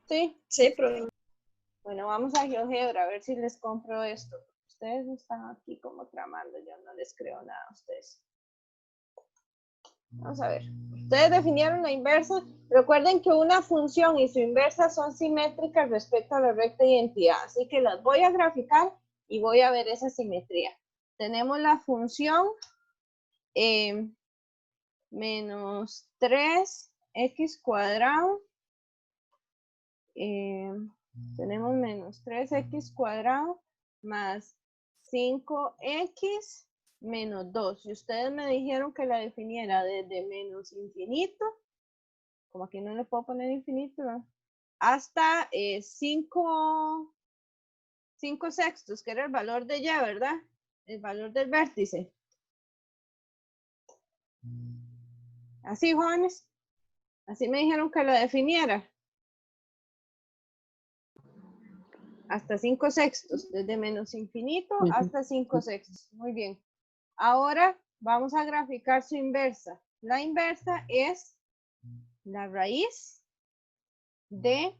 ¿Sí? Sí, profe. Bueno, vamos a GeoGebra a ver si les compro esto. Ustedes están aquí como tramando, yo no les creo nada a ustedes. Vamos a ver. Ustedes definieron la inversa. Recuerden que una función y su inversa son simétricas respecto a la recta de identidad. Así que las voy a graficar y voy a ver esa simetría. Tenemos la función menos 3x cuadrado. Tenemos menos 3x cuadrado más 5x menos 2. Y ustedes me dijeron que la definiera desde menos infinito. Como aquí no le puedo poner infinito, ¿no? hasta 5 sextos, que era el valor de y, ¿verdad? El valor del vértice. Así, jóvenes. Así me dijeron que lo definiera. Hasta 5 sextos, desde menos infinito hasta 5 sextos. Muy bien. Ahora vamos a graficar su inversa. La inversa es la raíz de...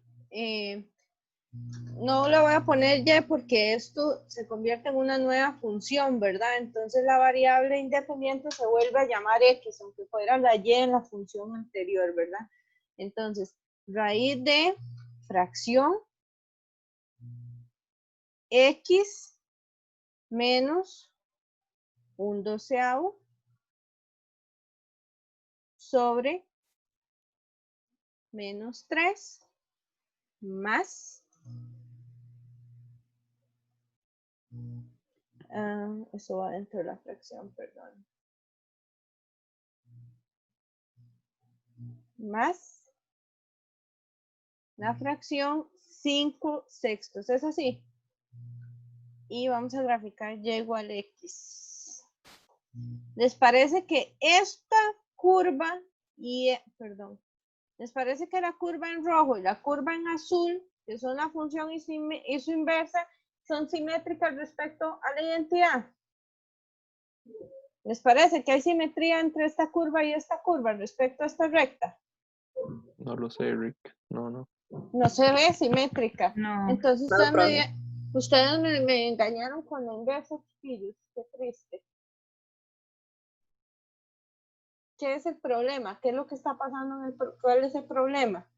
no le voy a poner y porque esto se convierte en una nueva función, ¿verdad? Entonces la variable independiente se vuelve a llamar x, aunque fuera la y en la función anterior, ¿verdad? Entonces, raíz de fracción x menos 1/12 sobre menos 3 más, eso va dentro de la fracción, perdón, más la fracción 5 sextos, es así. Y vamos a graficar y igual a x. ¿Les parece que esta curva les parece que la curva en rojo y la curva en azul, que son la función y su inversa, son simétricas respecto a la identidad? ¿Les parece que hay simetría entre esta curva y esta curva respecto a esta recta? No lo sé, Rick. No. No se ve simétrica. No. Entonces No, ustedes me engañaron con la inversa, chiquillos. Qué triste. ¿Qué es el problema? ¿Qué es lo que está pasando cuál es el problema?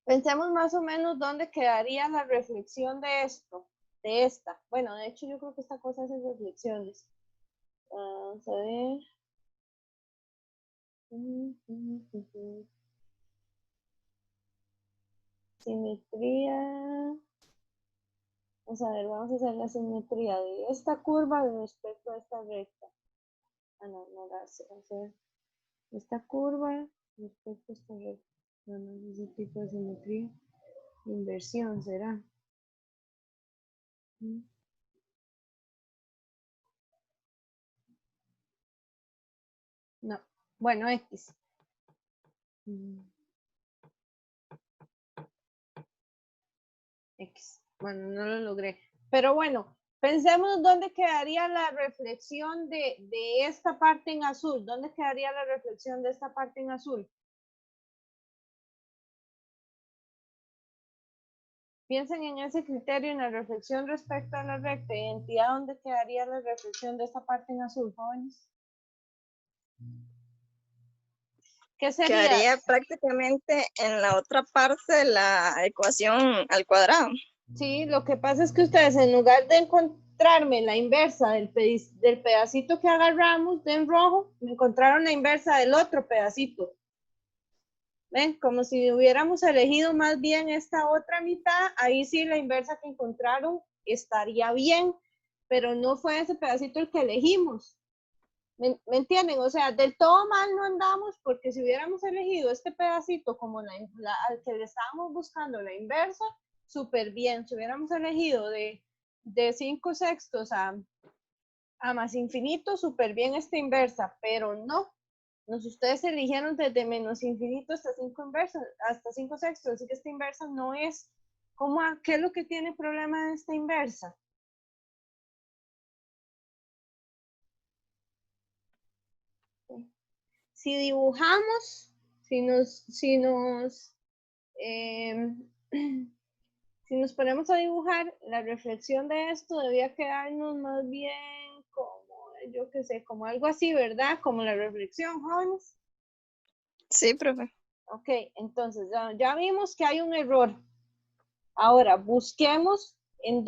Pensemos más o menos dónde quedaría la reflexión de esto, de esta. Bueno, de hecho yo creo que esta cosa hace reflexiones. Vamos a ver. Simetría. Vamos a ver, vamos a hacer la simetría de esta curva respecto a esta recta. No la hace. Vamos a ver. Esta curva respecto a esta recta. No, ese tipo de simetría. Inversión será. No. Bueno, X. X. Bueno, no lo logré. Pero bueno, pensemos dónde quedaría la reflexión de esta parte en azul. ¿Dónde quedaría la reflexión de esta parte en azul? Piensen en ese criterio, en la reflexión respecto a la recta identidad, ¿dónde quedaría la reflexión de esta parte en azul, jóvenes? ¿Qué sería? Quedaría prácticamente en la otra parte de la ecuación al cuadrado. Sí, lo que pasa es que ustedes en lugar de encontrarme la inversa del pedacito que agarramos de en rojo, me encontraron la inversa del otro pedacito. ¿Ven? Como si hubiéramos elegido más bien esta otra mitad, ahí sí la inversa que encontraron estaría bien, pero no fue ese pedacito el que elegimos. ¿Me entienden? O sea, del todo mal no andamos, porque si hubiéramos elegido este pedacito como al que le estábamos buscando la inversa, súper bien. Si hubiéramos elegido de 5 sextos a más infinito, súper bien esta inversa, pero no. Ustedes eligieron desde menos infinito hasta 5 inversas, hasta 5 sextos, así que esta inversa no es. ¿Qué es lo que tiene problema de esta inversa? Si dibujamos, si nos ponemos a dibujar, la reflexión de esto debía quedarnos más bien como, yo qué sé, como algo así, ¿verdad? Como la reflexión, jóvenes. Sí, profe. Ok, entonces ya vimos que hay un error. Ahora, busquemos en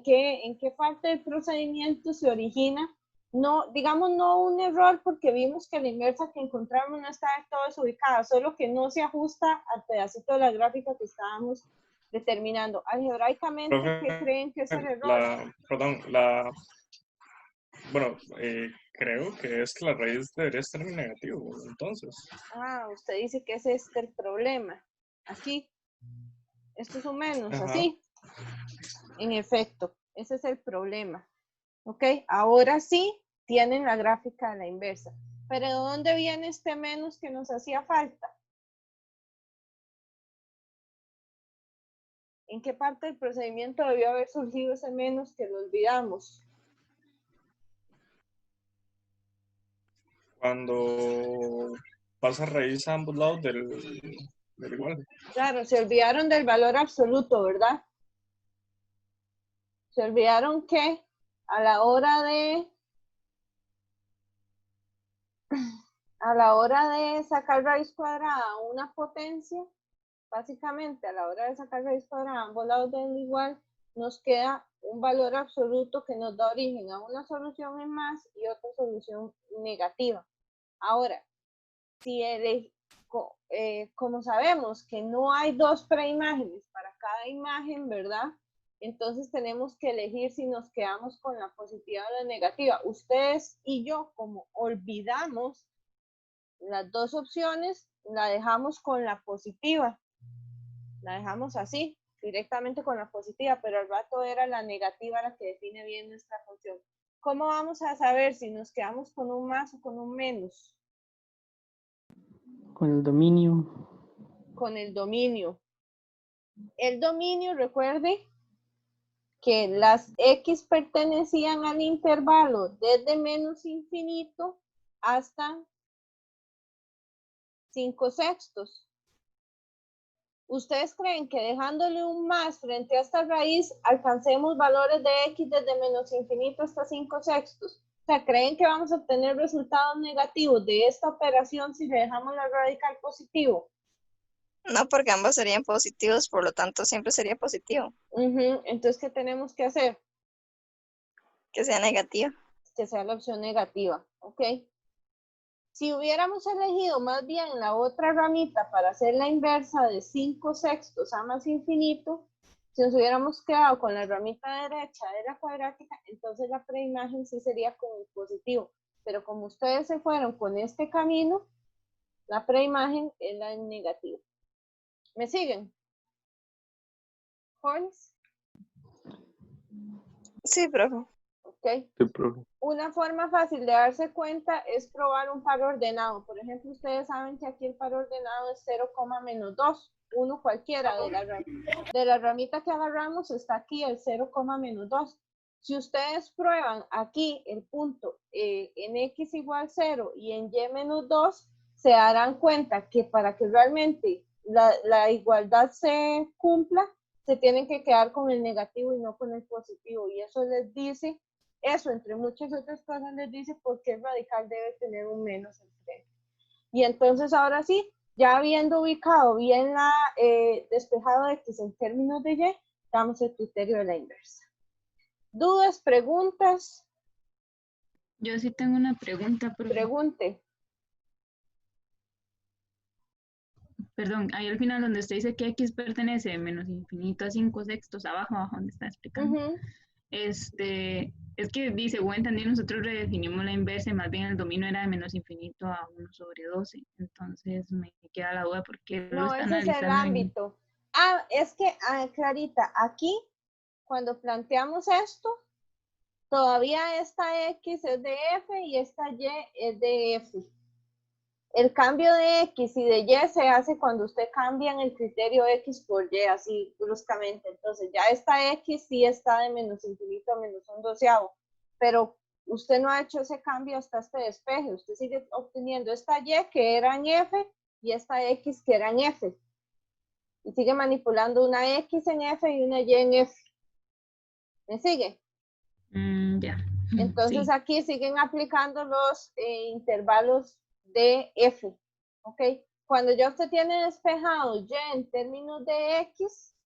qué parte del procedimiento se origina. No, digamos, no un error porque vimos que la inversa que encontramos no está del todo desubicada, solo que no se ajusta al pedacito de la gráfica que estábamos determinando. Algebraicamente, ¿qué creen que es el error? Bueno, creo que es que la raíz debería estar en negativo, entonces. Ah, usted dice que ese es el problema. Así. Esto es un menos, Ajá. así. En efecto, ese es el problema. ¿Ok? Ahora sí tienen la gráfica a la inversa. Pero ¿de dónde viene este menos que nos hacía falta? ¿En qué parte del procedimiento debió haber surgido ese menos que lo olvidamos? Cuando pasa raíz a ambos lados del igual. Claro, se olvidaron del valor absoluto, ¿verdad? Se olvidaron que a la hora de sacar raíz cuadrada a una potencia, básicamente a la hora de sacar raíz cuadrada a ambos lados del igual, nos queda un valor absoluto que nos da origen a una solución en más y otra solución negativa. Ahora, si como sabemos que no hay dos preimágenes para cada imagen, ¿verdad? Entonces tenemos que elegir si nos quedamos con la positiva o la negativa. Ustedes y yo, como olvidamos las dos opciones, la dejamos con la positiva. La dejamos así, directamente con la positiva, pero al rato era la negativa la que define bien nuestra función. ¿Cómo vamos a saber si nos quedamos con un más o con un menos? Con el dominio. Con el dominio. El dominio, recuerde que las X pertenecían al intervalo desde menos infinito hasta 5/6. ¿Ustedes creen que dejándole un más frente a esta raíz alcancemos valores de X desde menos infinito hasta 5/6? O sea, ¿creen que vamos a obtener resultados negativos de esta operación si le dejamos la radical positivo? No, porque ambos serían positivos, por lo tanto siempre sería positivo. Entonces, ¿qué tenemos que hacer? Que sea negativa. Que sea la opción negativa, ¿ok? Si hubiéramos elegido más bien la otra ramita para hacer la inversa de 5/6 a más infinito, si nos hubiéramos quedado con la ramita derecha de la cuadrática, entonces la preimagen sí sería con el positivo. Pero como ustedes se fueron con este camino, la preimagen es la negativa. ¿Me siguen? ¿Juanes? Sí, profe. Ok. Sí, profe. Una forma fácil de darse cuenta es probar un par ordenado. Por ejemplo, ustedes saben que aquí el par ordenado es 0, -2. Uno cualquiera de la ramita que agarramos está aquí el 0, -2. Si ustedes prueban aquí el punto en x igual 0 y en y menos 2, se darán cuenta que para que realmente la igualdad se cumpla, se tienen que quedar con el negativo y no con el positivo. Y eso les dice, eso entre muchas otras cosas les dice por qué el radical debe tener un menos enfrente. Y entonces ahora sí, ya habiendo ubicado bien la despejado de x en términos de y, damos el criterio de la inversa. ¿Dudas, preguntas? Yo sí tengo una pregunta. Pregunte. Perdón, ahí al final donde usted dice que x pertenece de menos infinito a 5/6, abajo donde está explicando. Es que dice, según entendí, nosotros redefinimos la inversa y más bien el dominio era de menos infinito a 1/12. Entonces me queda la duda porque lo No, están ese es el ámbito. Es que, Clarita, aquí, cuando planteamos esto, todavía esta X es de F y esta Y es de F. El cambio de X y de Y se hace cuando usted cambia en el criterio X por Y, así bruscamente. Entonces ya esta X sí está de menos infinito a menos 1/12, pero usted no ha hecho ese cambio hasta este despeje. Usted sigue obteniendo esta Y que era en F y esta X que era en F. Y sigue manipulando una X en F y una Y en F. ¿Me sigue? Ya. Entonces Sí. aquí siguen aplicando los intervalos de F, ¿ok? Cuando ya usted tiene despejado Y en términos de X,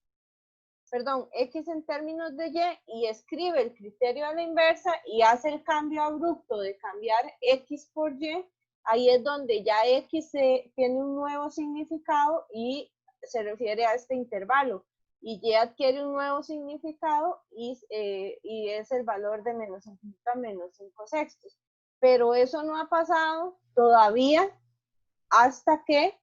perdón, X en términos de Y escribe el criterio a la inversa y hace el cambio abrupto de cambiar X por Y, ahí es donde ya X tiene un nuevo significado y se refiere a este intervalo. y y adquiere un nuevo significado y es el valor de menos infinito a menos 5 sextos. Pero eso no ha pasado todavía hasta que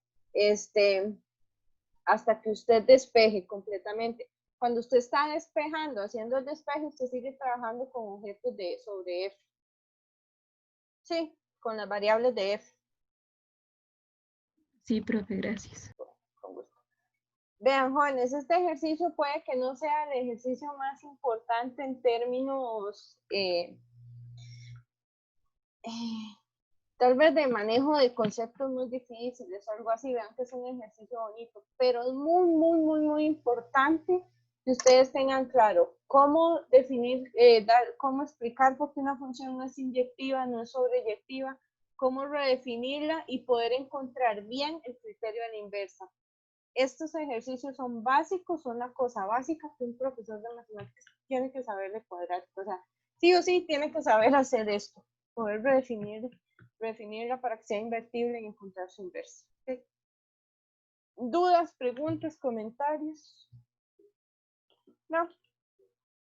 usted despeje completamente. Cuando usted está despejando, haciendo el despeje, usted sigue trabajando con objetos sobre F. Sí, con las variables de F. Sí, profe, gracias. Con gusto. Vean, jóvenes, este ejercicio puede que no sea el ejercicio más importante en términos tal vez de manejo de conceptos muy difíciles o algo así. Vean que es un ejercicio bonito, pero es muy, muy, muy, muy importante que ustedes tengan claro cómo definir, cómo explicar por qué una función no es inyectiva, no es sobreyectiva, cómo redefinirla y poder encontrar bien el criterio de la inversa. Estos ejercicios son básicos, son una cosa básica que un profesor de matemáticas tiene que saber de cuadrática. O sea, sí o sí tiene que saber hacer esto, poder redefinirla para que sea invertible y encontrar su inversa. ¿Okay? ¿Dudas, preguntas, comentarios? No.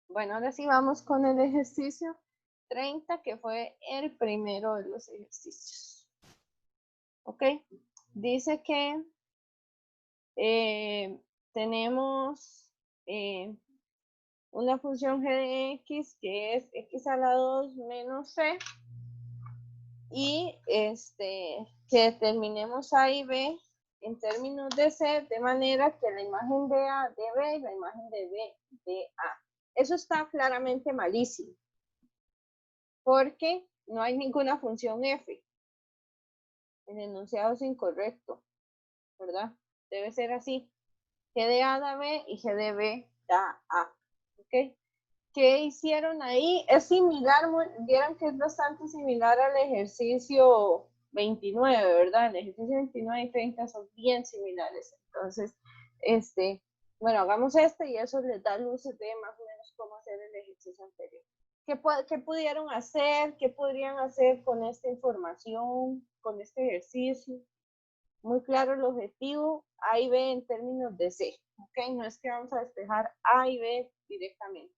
Bueno, ahora sí vamos con el ejercicio 30, que fue el primero de los ejercicios. ¿Ok? Dice que tenemos una función g de x que es x a la 2 menos c y que determinemos a y b en términos de c de manera que la imagen de a de b y la imagen de b de a. Eso está claramente malísimo porque no hay ninguna función f. El enunciado es incorrecto, ¿verdad? Debe ser así. G de A da B y G de B da A. ¿Ok? ¿Qué hicieron ahí? Es similar, vieron que es bastante similar al ejercicio 29, ¿verdad? El ejercicio 29 y 30 son bien similares. Entonces, bueno, hagamos y eso les da luces de más o menos cómo hacer el ejercicio anterior. ¿Qué pudieron hacer? ¿Qué podrían hacer con esta información, con este ejercicio? Muy claro el objetivo, A y B en términos de C, ¿ok? No es que vamos a despejar A y B directamente.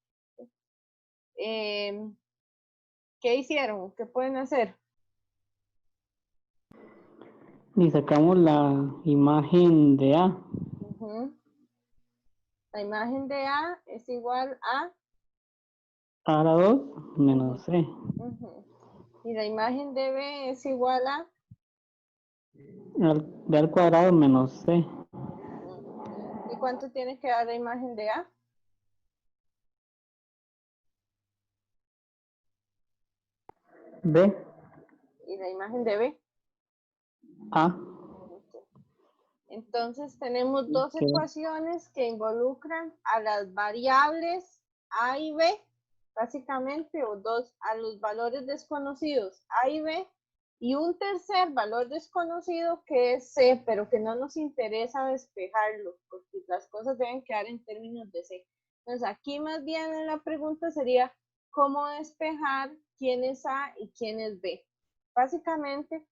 ¿Qué hicieron? ¿Qué pueden hacer? Y sacamos la imagen de A. La imagen de A es igual a A a la 2 menos C. Y la imagen de B es igual a B al cuadrado menos C. ¿Y cuánto tiene que dar la imagen de A? B. ¿Y la imagen de B? A. Entonces tenemos dos ecuaciones que involucran a las variables A y B, básicamente, o a los valores desconocidos A y B, y un tercer valor desconocido que es C, pero que no nos interesa despejarlo, porque las cosas deben quedar en términos de C. Entonces aquí más bien la pregunta sería, ¿cómo despejar quién es A y quién es B? Básicamente,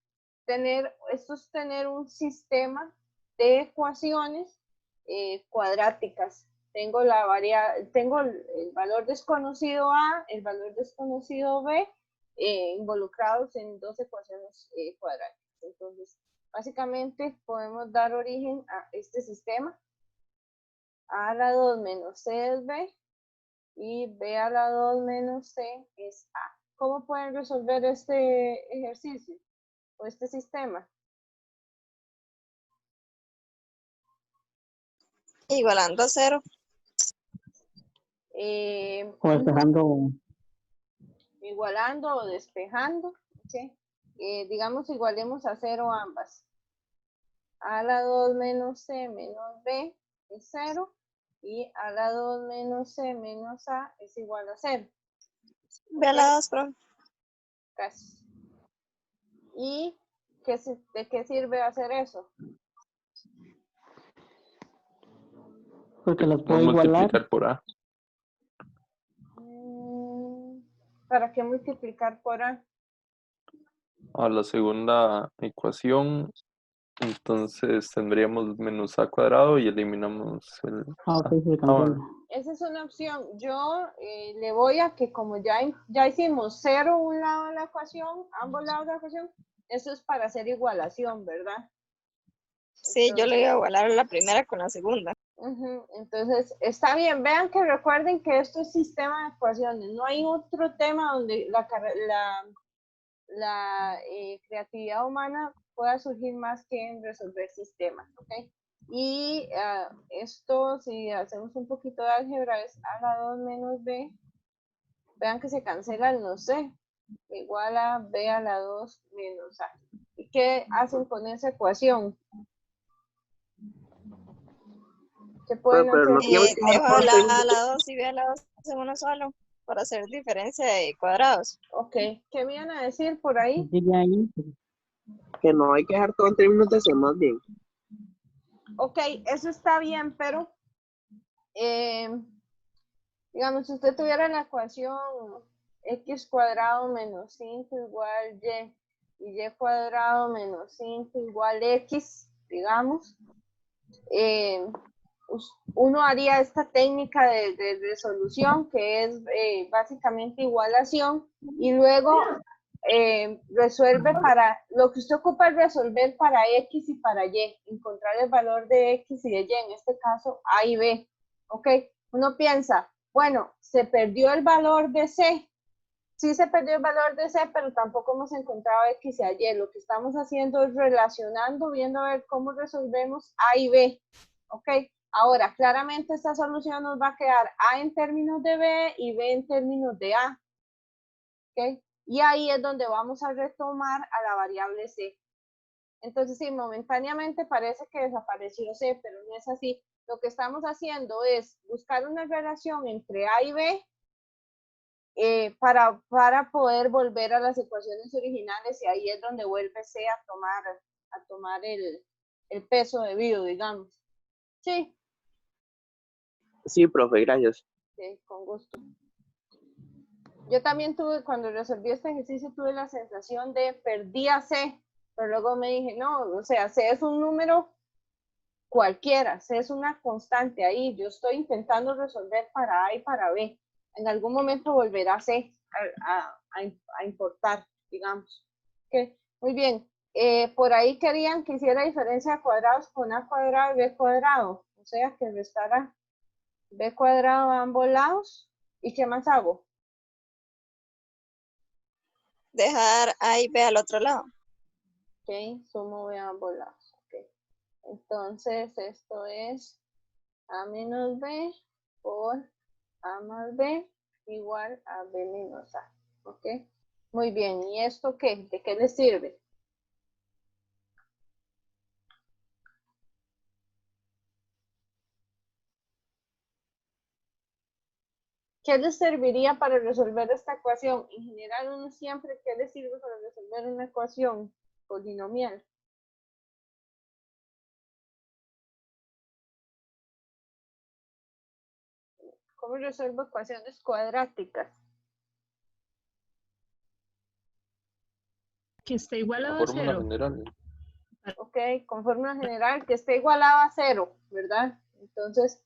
esto es tener un sistema de ecuaciones cuadráticas. Tengo el valor desconocido A, el valor desconocido B, involucrados en dos ecuaciones cuadráticas. Entonces, básicamente podemos dar origen a este sistema. A a la 2 menos C es B y B a la 2 menos C es A. ¿Cómo pueden resolver este ejercicio o este sistema? Igualando a 0. O despejando. Igualando o despejando. ¿Sí? Digamos, igualemos a 0 ambas. A la 2 menos C menos B es 0. Y a la 2 menos C menos A es igual a 0. B a la 2, profe. Casi. ¿Y de qué sirve hacer eso? Porque las puedo Vamos a igualar. multiplicar por A. ¿Para qué multiplicar por A? A la segunda ecuación Entonces tendríamos menos a cuadrado y eliminamos el Ok, se Ah, cancela. bueno. Esa es una opción. Yo le voy a que como ya hicimos 0 un lado de la ecuación, ambos lados de la ecuación, eso es para hacer igualación, ¿verdad? Sí, yo le voy a igualar la primera con la segunda. Entonces, está bien. Vean que recuerden que esto es sistema de ecuaciones. No hay otro tema donde la creatividad humana pueda surgir más que en resolver sistemas, ¿ok? Y esto, si hacemos un poquito de álgebra, es a la 2 menos b. Vean que se cancela el no sé. Igual a b a la 2 menos a. ¿Y qué hacen con esa ecuación? ¿Qué pueden Pero hacer? no tiene que dar Dejo todo a el término. la 2 y b a la 2 en uno solo para hacer diferencia de cuadrados. Ok, ¿qué me iban a decir por ahí? Sigue ahí. Que no hay que dejar todo en términos de C, más bien. Ok, eso está bien, pero digamos, si usted tuviera la ecuación x cuadrado menos 5 igual y y cuadrado menos 5 igual x, digamos, uno haría esta técnica de resolución que es básicamente igualación y luego resuelve para, lo que usted ocupa es resolver para x y para y, encontrar el valor de x y de y, en este caso a y b, ¿ok? Uno piensa, bueno, se perdió el valor de c, sí se perdió el valor de c, pero tampoco hemos encontrado x y y, lo que estamos haciendo es relacionando, viendo a ver cómo resolvemos a y b, ¿ok? Ahora, claramente esta solución nos va a quedar a en términos de b y b en términos de a, ¿ok? Y ahí es donde vamos a retomar a la variable c. Entonces, sí, momentáneamente parece que desapareció c, pero no es así. Lo que estamos haciendo es buscar una relación entre a y b para poder volver a las ecuaciones originales y ahí es donde vuelve c a tomar el peso debido, digamos. Sí. Sí, profe, gracias. Sí, con gusto. Yo también tuve, cuando resolví este ejercicio, tuve la sensación de perdí a C, pero luego me dije, no, o sea, C es un número cualquiera, C es una constante ahí, yo estoy intentando resolver para A y para B. En algún momento volverá C a importar, digamos. Okay. Muy bien, por ahí querían que hiciera diferencia de cuadrados con A cuadrado y B cuadrado, o sea, que restara B cuadrado a ambos lados. ¿Y qué más hago? Dejar a y b al otro lado. Ok, sumo B a ambos lados. Okay. Entonces, esto es A menos B por A más B igual a B menos A. Ok, muy bien. ¿Y esto qué? ¿De qué le sirve? ¿Qué le serviría para resolver esta ecuación? En general, uno siempre, ¿qué le sirve para resolver una ecuación polinomial? ¿Cómo resuelvo ecuaciones cuadráticas? Que esté igualado a Fórmula 0. general. Ok, con fórmula general que esté igualado a 0, ¿verdad? Entonces,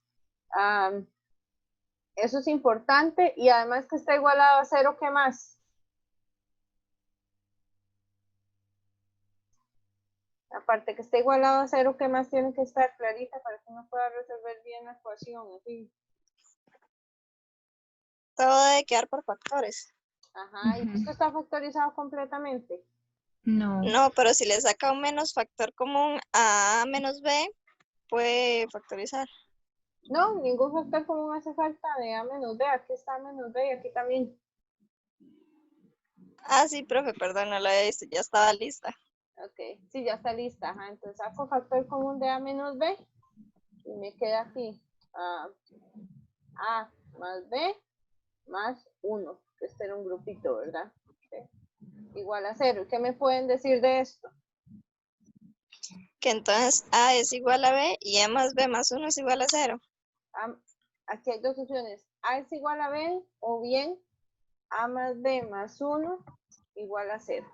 eso es importante y además que esté igualado a 0, ¿qué más? Aparte que esté igualado a 0, ¿qué más tiene que estar clarita para que uno pueda resolver bien la ecuación? Así. Todo debe quedar por factores. Ajá, ¿y esto está factorizado completamente? No. No, pero si le saca un menos factor común a A menos B, puede factorizar. No, ningún factor común hace falta de A menos B. Aquí está A menos B y aquí también. Ah, sí, profe, perdón, no lo había visto, ya estaba lista. Ok, sí, ya está lista. Ajá, entonces saco factor común de A menos B y me queda aquí A más B más 1, que este era un grupito, ¿verdad? Okay. Igual a 0. ¿Qué me pueden decir de esto? Que entonces A es igual a B y A más B más 1 es igual a 0. Aquí hay dos opciones. A es igual a B o bien A más B más 1 igual a 0.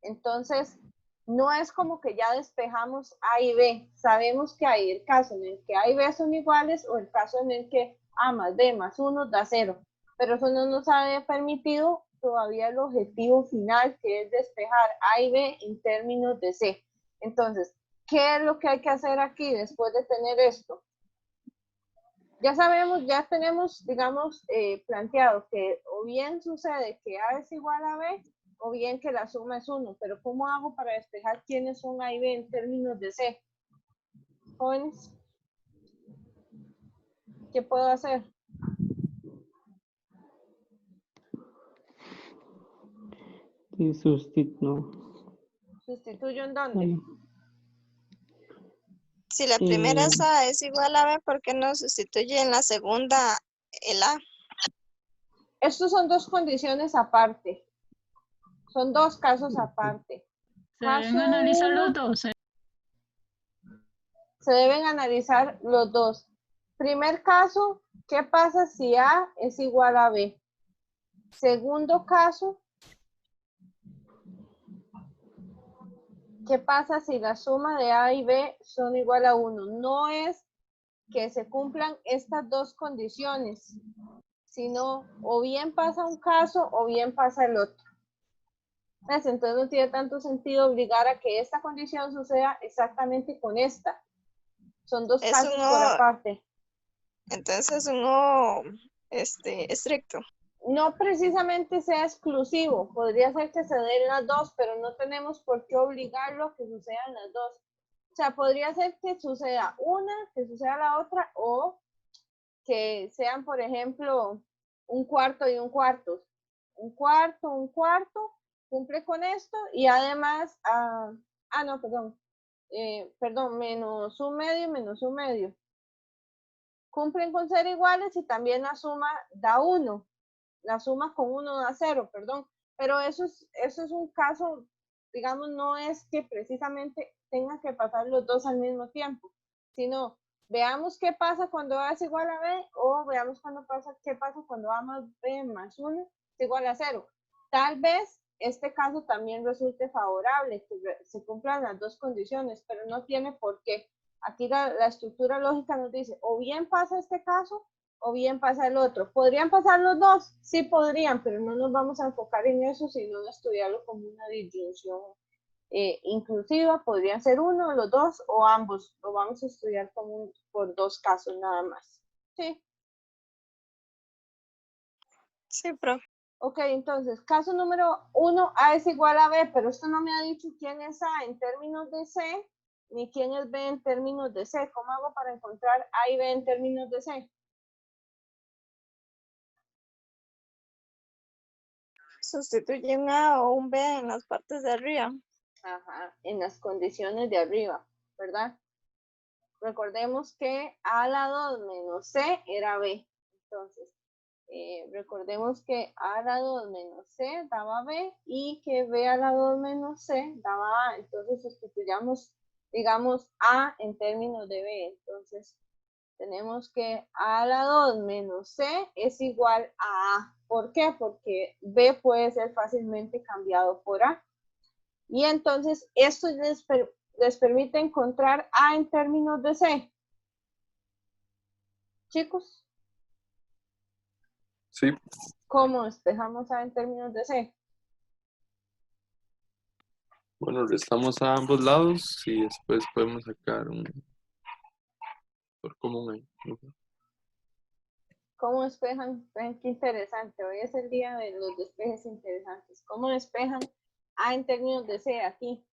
Entonces, no es como que ya despejamos A y B. Sabemos que hay el caso en el que A y B son iguales o el caso en el que A más B más 1 da 0. Pero eso no nos ha permitido todavía el objetivo final, que es despejar A y B en términos de C. Entonces, ¿qué es lo que hay que hacer aquí después de tener esto? Ya sabemos, ya tenemos, digamos, planteado que o bien sucede que A es igual a B, o bien que la suma es 1, pero ¿cómo hago para despejar quiénes son A y B en términos de C? Jóvenes, ¿qué puedo hacer? Y sustituyo. ¿Sustituyo en dónde? Si la primera es A es igual a B, ¿por qué no sustituye en la segunda el A? Estos son dos condiciones aparte. Son dos casos aparte. Se deben analizar los dos. Se deben analizar los dos. Primer caso, ¿qué pasa si A es igual a B? Segundo caso, ¿qué pasa si la suma de A y B son igual a 1? No es que se cumplan estas dos condiciones, sino o bien pasa un caso o bien pasa el otro. ¿Ves? Entonces no tiene tanto sentido obligar a que esta condición suceda exactamente con esta. Son dos casos por aparte. Entonces es un O estricto. No precisamente sea exclusivo, podría ser que se den las dos, pero no tenemos por qué obligarlo a que sucedan las dos. O sea, podría ser que suceda una, que suceda la otra, o que sean, por ejemplo, un cuarto y un cuarto. Un cuarto, cumple con esto, y además, menos un medio. Cumplen con ser iguales y también la suma da 1. La suma con 1 da 0, perdón. Pero eso es un caso, digamos, no es que precisamente tengan que pasar los dos al mismo tiempo, sino veamos qué pasa cuando A es igual a B, o veamos qué pasa cuando A más B más 1 es igual a 0. Tal vez este caso también resulte favorable, que se cumplan las dos condiciones, pero no tiene por qué. Aquí la estructura lógica nos dice, o bien pasa este caso, o bien pasa el otro. ¿Podrían pasar los dos? Sí podrían, pero no nos vamos a enfocar en eso, sino en estudiarlo como una disyunción inclusiva. Podrían ser uno, los dos o ambos. Lo vamos a estudiar por dos casos nada más. ¿Sí? Sí, profe. Ok, entonces, caso número 1, A es igual a B, pero esto no me ha dicho quién es A en términos de C, ni quién es B en términos de C. ¿Cómo hago para encontrar A y B en términos de C? Sustituye un A o un B en las partes de arriba. Ajá, en las condiciones de arriba, ¿verdad? Recordemos que A a la 2 menos C era B. Entonces, recordemos que A a la 2 menos C daba B y que B a la 2 menos C daba A. Entonces, sustituyamos, digamos, A en términos de B. Entonces, tenemos que A a la 2 menos C es igual a A. ¿Por qué? Porque B puede ser fácilmente cambiado por A. Y entonces, esto les permite encontrar A en términos de C. Chicos. Sí. ¿Cómo despejamos A en términos de C? Bueno, restamos a ambos lados y después podemos sacar un por común ahí. ¿Cómo despejan? Ven, qué interesante. Hoy es el día de los despejes interesantes. ¿Cómo despejan A en términos de C aquí?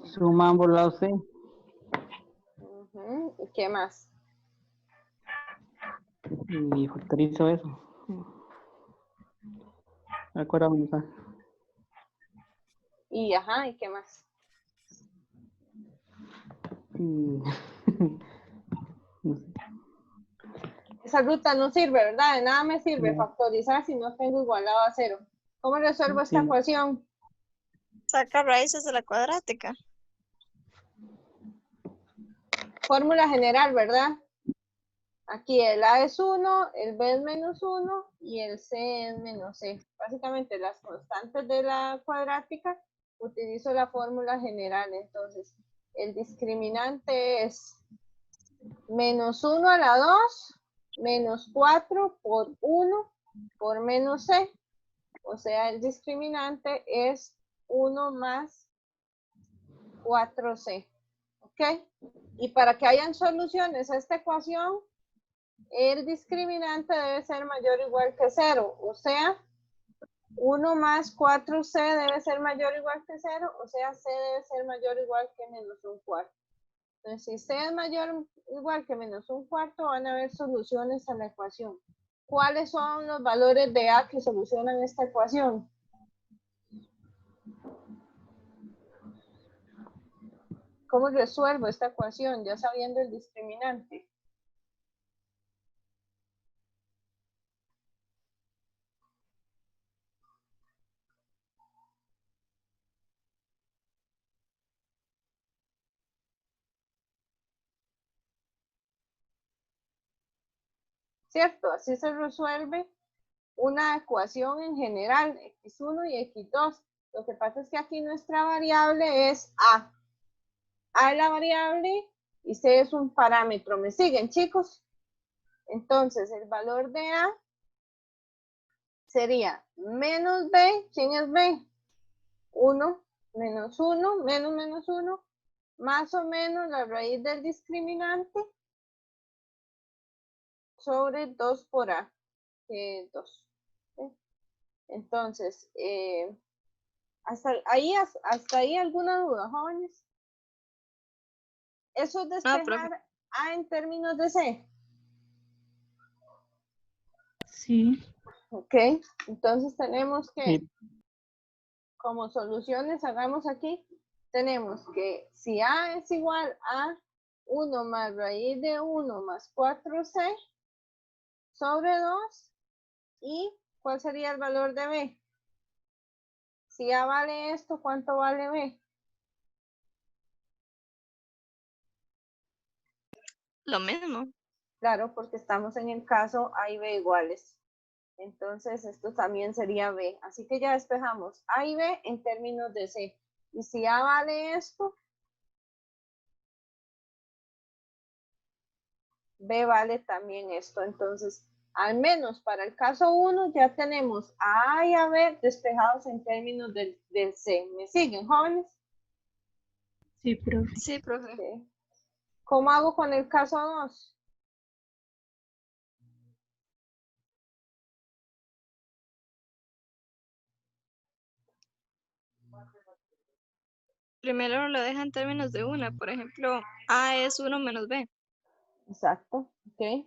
Suma ambos lados C. ¿Y qué más? Y factorizo eso. Acuérdame. Y ajá, ¿y qué más? No sé. Esa ruta no sirve, ¿verdad? De nada me sirve factorizar si no tengo igualado a 0. ¿Cómo resuelvo esta ecuación? Saca raíces de la cuadrática. Fórmula general, ¿verdad? Aquí el A es 1, el B es menos 1 y el C es menos C. Básicamente las constantes de la cuadrática utilizo la fórmula general. Entonces, el discriminante es menos 1 a la 2, menos 4 por 1 por menos C. O sea, el discriminante es 1 más 4C. ¿Ok? Y para que hayan soluciones a esta ecuación, el discriminante debe ser mayor o igual que 0. O sea, 1 más 4C debe ser mayor o igual que 0. O sea, C debe ser mayor o igual que menos un cuarto. Entonces, si C es mayor o igual que menos un cuarto, van a haber soluciones a la ecuación. ¿Cuáles son los valores de A que solucionan esta ecuación? ¿Cómo resuelvo esta ecuación ya sabiendo el discriminante? ¿Cierto? Así se resuelve una ecuación en general, x1 y x2. Lo que pasa es que aquí nuestra variable es A. A es la variable y C es un parámetro. ¿Me siguen, chicos? Entonces, el valor de A sería menos B. ¿Quién es B? 1, menos 1, menos 1, más o menos la raíz del discriminante sobre 2 por A, que es 2. ¿Sí? Entonces, hasta ahí alguna duda, jóvenes. Eso es despejar A en términos de C. Sí. Ok, entonces tenemos que, como soluciones, hagamos aquí, tenemos que si A es igual a 1 más raíz de 1 más 4C sobre 2, y ¿cuál sería el valor de B? Si A vale esto, ¿cuánto vale B? Lo mismo. Claro, porque estamos en el caso A y B iguales. Entonces, esto también sería B. Así que ya despejamos A y B en términos de C. Y si A vale esto, B vale también esto. Entonces, al menos para el caso 1, ya tenemos a A y a B despejados en términos del C. ¿Me siguen, jóvenes? Sí, profe. Sí, profe. Okay. ¿Cómo hago con el caso 2? Primero lo deja en términos de una. Por ejemplo, A es 1 menos B. Exacto, ok.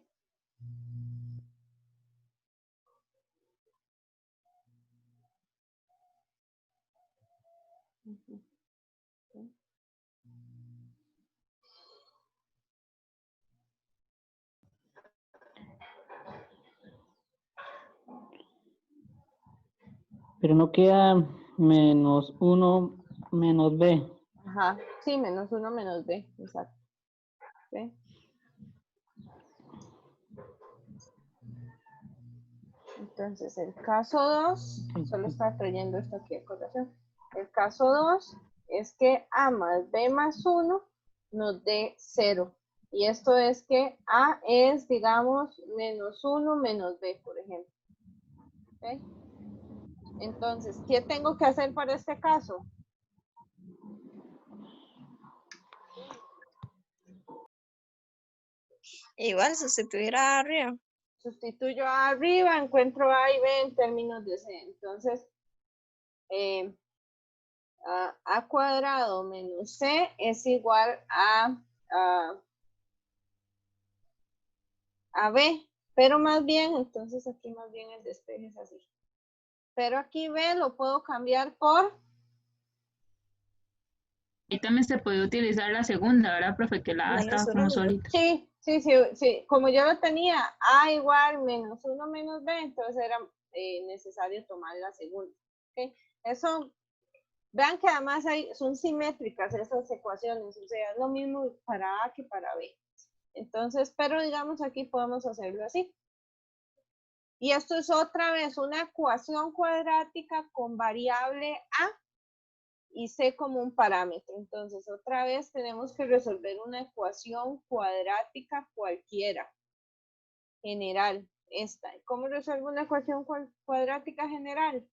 Pero no queda menos 1 menos B. Ajá, sí, menos 1 menos B, exacto. Okay. Entonces, el caso 2, solo está trayendo esto aquí a colación. El caso 2 es que A más B más 1 nos dé 0. Y esto es que A es, digamos, menos 1 menos B, por ejemplo. ¿Okay? Entonces, ¿qué tengo que hacer para este caso? Igual sustituir A arriba. Sustituyo A arriba, encuentro A y B en términos de C. Entonces, A cuadrado menos C es igual a B, pero más bien, entonces aquí más bien el despeje es así. Pero aquí B lo puedo cambiar por... Ahí también se puede utilizar la segunda, ¿verdad, profe? Que la A estaba como solita. Sí, como yo lo tenía A igual menos 1 menos B, entonces era necesario tomar la segunda. ¿Okay? Eso, vean que además son simétricas esas ecuaciones, o sea, es lo mismo para A que para B. Entonces, pero digamos aquí podemos hacerlo así. Y esto es otra vez una ecuación cuadrática con variable a y c como un parámetro. Entonces, otra vez tenemos que resolver una ecuación cuadrática cualquiera, general, esta. ¿Cómo resuelvo una ecuación cuadrática general?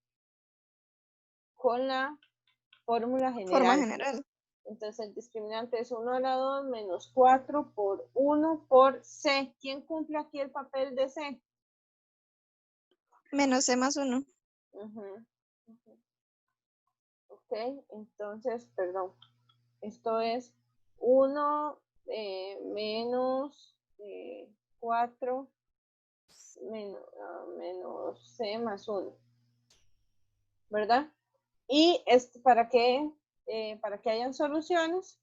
Con la fórmula general. Forma general. Entonces, el discriminante es 1 a la 2 menos 4 por 1 por c. ¿Quién cumple aquí el papel de c? Menos c más 1. Ok, entonces, perdón. Esto es 1 menos 4 menos c más 1. ¿Verdad? Y para que hayan soluciones,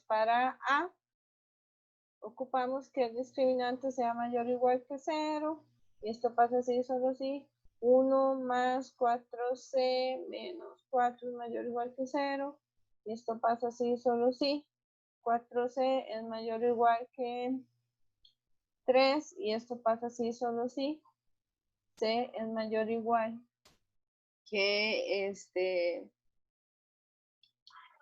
para A, ocupamos que el discriminante sea mayor o igual que 0, y esto pasa así, solo así, 1 más 4c menos 4 es mayor o igual que 0, y esto pasa así, solo así, 4c es mayor o igual que 3, y esto pasa así, solo así, c es mayor o igual que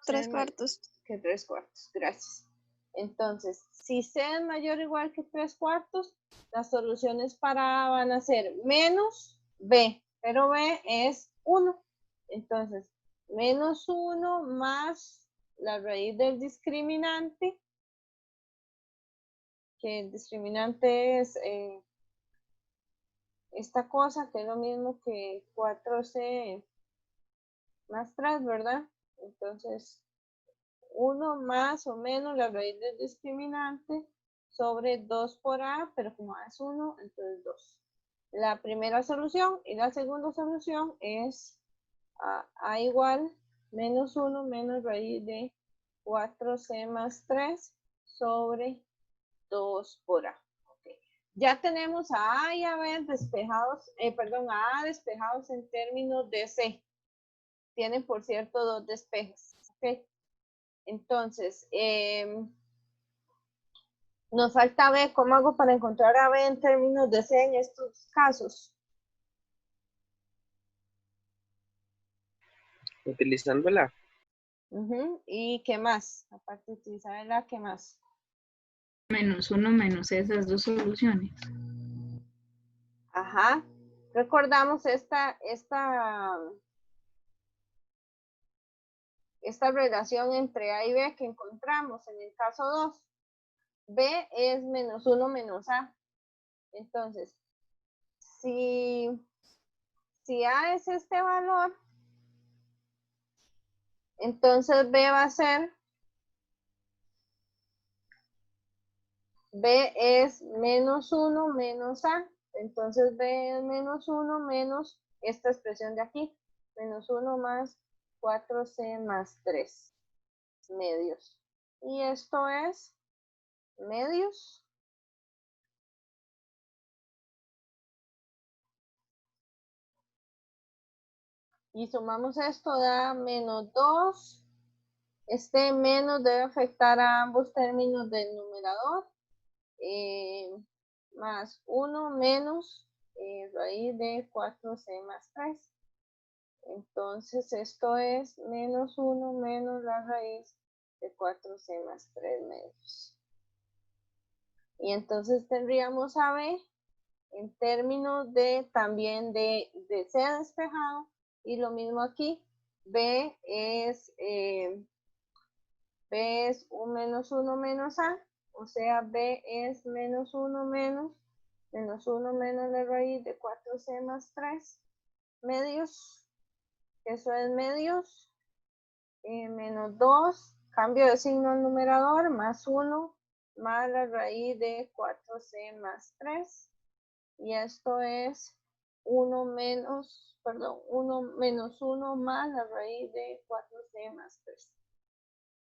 3 cuartos. Que 3 cuartos, gracias. Entonces, si c es mayor o igual que 3 cuartos, las soluciones para A van a ser menos b, pero b es 1. Entonces, menos 1 más la raíz del discriminante, que el discriminante es esta cosa, que es lo mismo que 4c más 3, ¿verdad? Entonces, 1 más o menos la raíz del discriminante sobre 2 por A, pero como A es 1, entonces 2. La primera solución y la segunda solución es A igual menos 1 menos raíz de 4C más 3 sobre 2 por A. Okay. Ya tenemos a A y a B despejados, a A despejados en términos de C. Tienen, por cierto, 2 despejes. Okay. Entonces, nos falta B. ¿Cómo hago para encontrar a B en términos de C en estos casos? Utilizándola. ¿Y qué más? Aparte de utilizar la, ¿qué más? Menos 1 menos esas dos soluciones. Ajá. Recordamos esta relación entre A y B que encontramos en el caso 2. B es menos 1 menos A. Entonces, si A es este valor, entonces B va a ser, B es menos 1 menos A. Entonces B es menos 1 menos esta expresión de aquí. Menos 1 más 4C más 3 medios. Y esto es medios. Y sumamos esto, da menos 2. Este menos debe afectar a ambos términos del numerador. Más 1 menos raíz de 4C más 3. Entonces esto es menos 1 menos la raíz de 4C más 3 medios. Y entonces tendríamos a B en términos de también de C despejado. Y lo mismo aquí. B es un menos 1 menos A. O sea, B es menos 1 menos la raíz de 4C más 3 medios. Eso es medios. Menos 2, cambio de signo al numerador, más 1, más la raíz de 4C más 3. Y esto es 1 menos 1 más la raíz de 4C más 3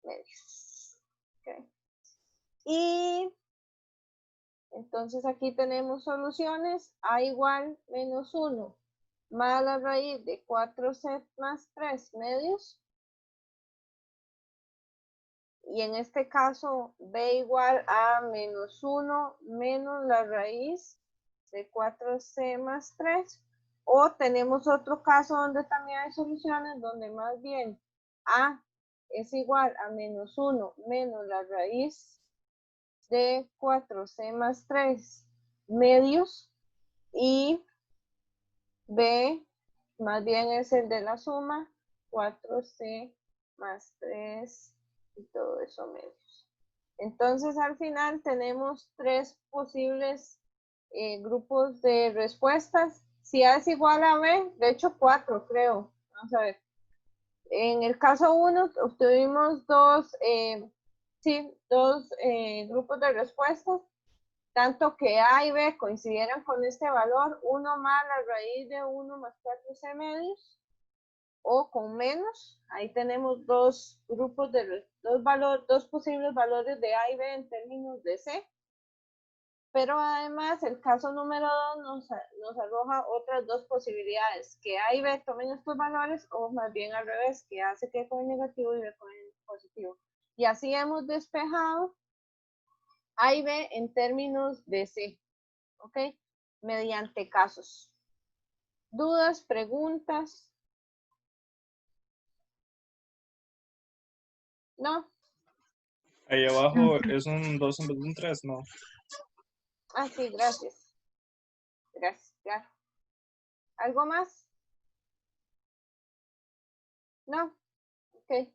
medios. Okay. Y Entonces aquí tenemos soluciones. A igual menos 1 más la raíz de 4c más 3 medios. Y en este caso, b igual a menos 1 menos la raíz de 4c más 3. O tenemos otro caso donde también hay soluciones, donde más bien a es igual a menos 1 menos la raíz de 4c más 3 medios. Y b más bien es el de la suma, 4c más 3 y todo eso medios. Entonces al final tenemos 3 posibles grupos de respuestas. Si A es igual a B, de hecho 4 creo. Vamos a ver. En el caso 1 obtuvimos dos grupos de respuestas, tanto que A y B coincidieran con este valor, 1 más la raíz de 1 más 4c medios, o con menos. Ahí tenemos dos grupos de dos posibles valores de A y B en términos de C. Pero además el caso número 2 nos arroja otras dos posibilidades, que A y B tomen estos valores, o más bien al revés, que A se quede con el negativo y B con el positivo. Y así hemos despejado A y B en términos de C, ¿ok? Mediante casos. ¿Dudas, preguntas? ¿No? Ahí abajo es un 2 en vez de un 3, ¿no? Ah, sí, gracias. Gracias. ¿Algo más? No. Ok.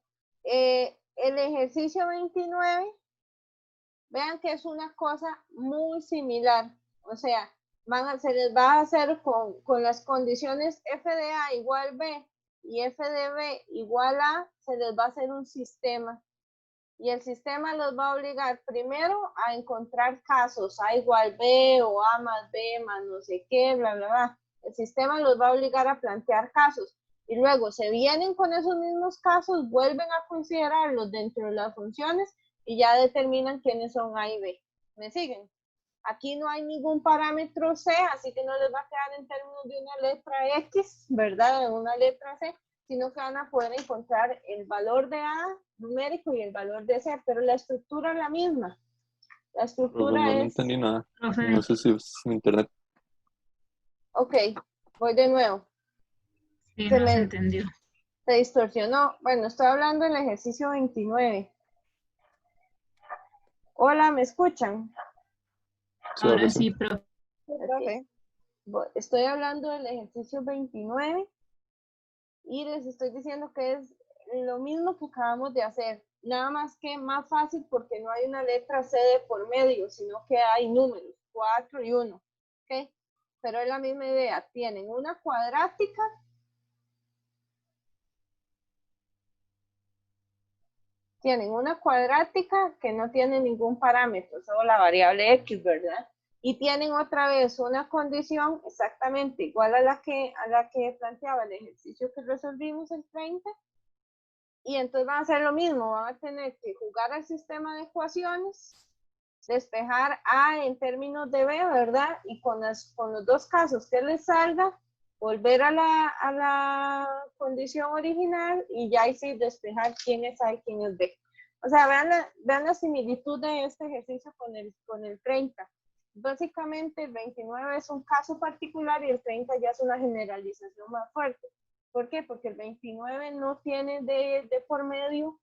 El ejercicio 29, vean que es una cosa muy similar. O sea, se les va a hacer con las condiciones f de A igual B y f de B igual A, se les va a hacer un sistema. Y el sistema los va a obligar primero a encontrar casos, A igual B o A más B más no sé qué, bla, bla, bla. El sistema los va a obligar a plantear casos. Y luego se vienen con esos mismos casos, vuelven a considerarlos dentro de las funciones y ya determinan quiénes son A y B. ¿Me siguen? Aquí no hay ningún parámetro C, así que no les va a quedar en términos de una letra X, ¿verdad? De una letra C, sino que van a poder encontrar el valor de A numérico y el valor de C, pero la estructura es la misma. La estructura No es... entendí nada. No sé si es mi internet. Ok, voy de nuevo. Sí, no se entendió. Se distorsionó. Bueno, estoy hablando del ejercicio 29. Hola, ¿me escuchan? Sí, Ahora sí, profe. Okay. Estoy hablando del ejercicio 29 y les estoy diciendo que es lo mismo que acabamos de hacer, nada más que más fácil porque no hay una letra C de por medio, sino que hay números, 4 y 1, ¿ok? Pero es la misma idea, tienen una cuadrática que no tiene ningún parámetro, solo la variable X, ¿verdad? Y tienen otra vez una condición exactamente igual a la que planteaba el ejercicio que resolvimos el 30. Y entonces van a hacer lo mismo, van a tener que jugar al sistema de ecuaciones, despejar A en términos de B, ¿verdad? Y con los dos casos que les salga, volver a la condición original y ya ahí sí despejar quién es A y quién es B. O sea, vean la similitud de este ejercicio con el 30. Básicamente el 29 es un caso particular y el 30 ya es una generalización más fuerte. ¿Por qué? Porque el 29 no tiene de por medio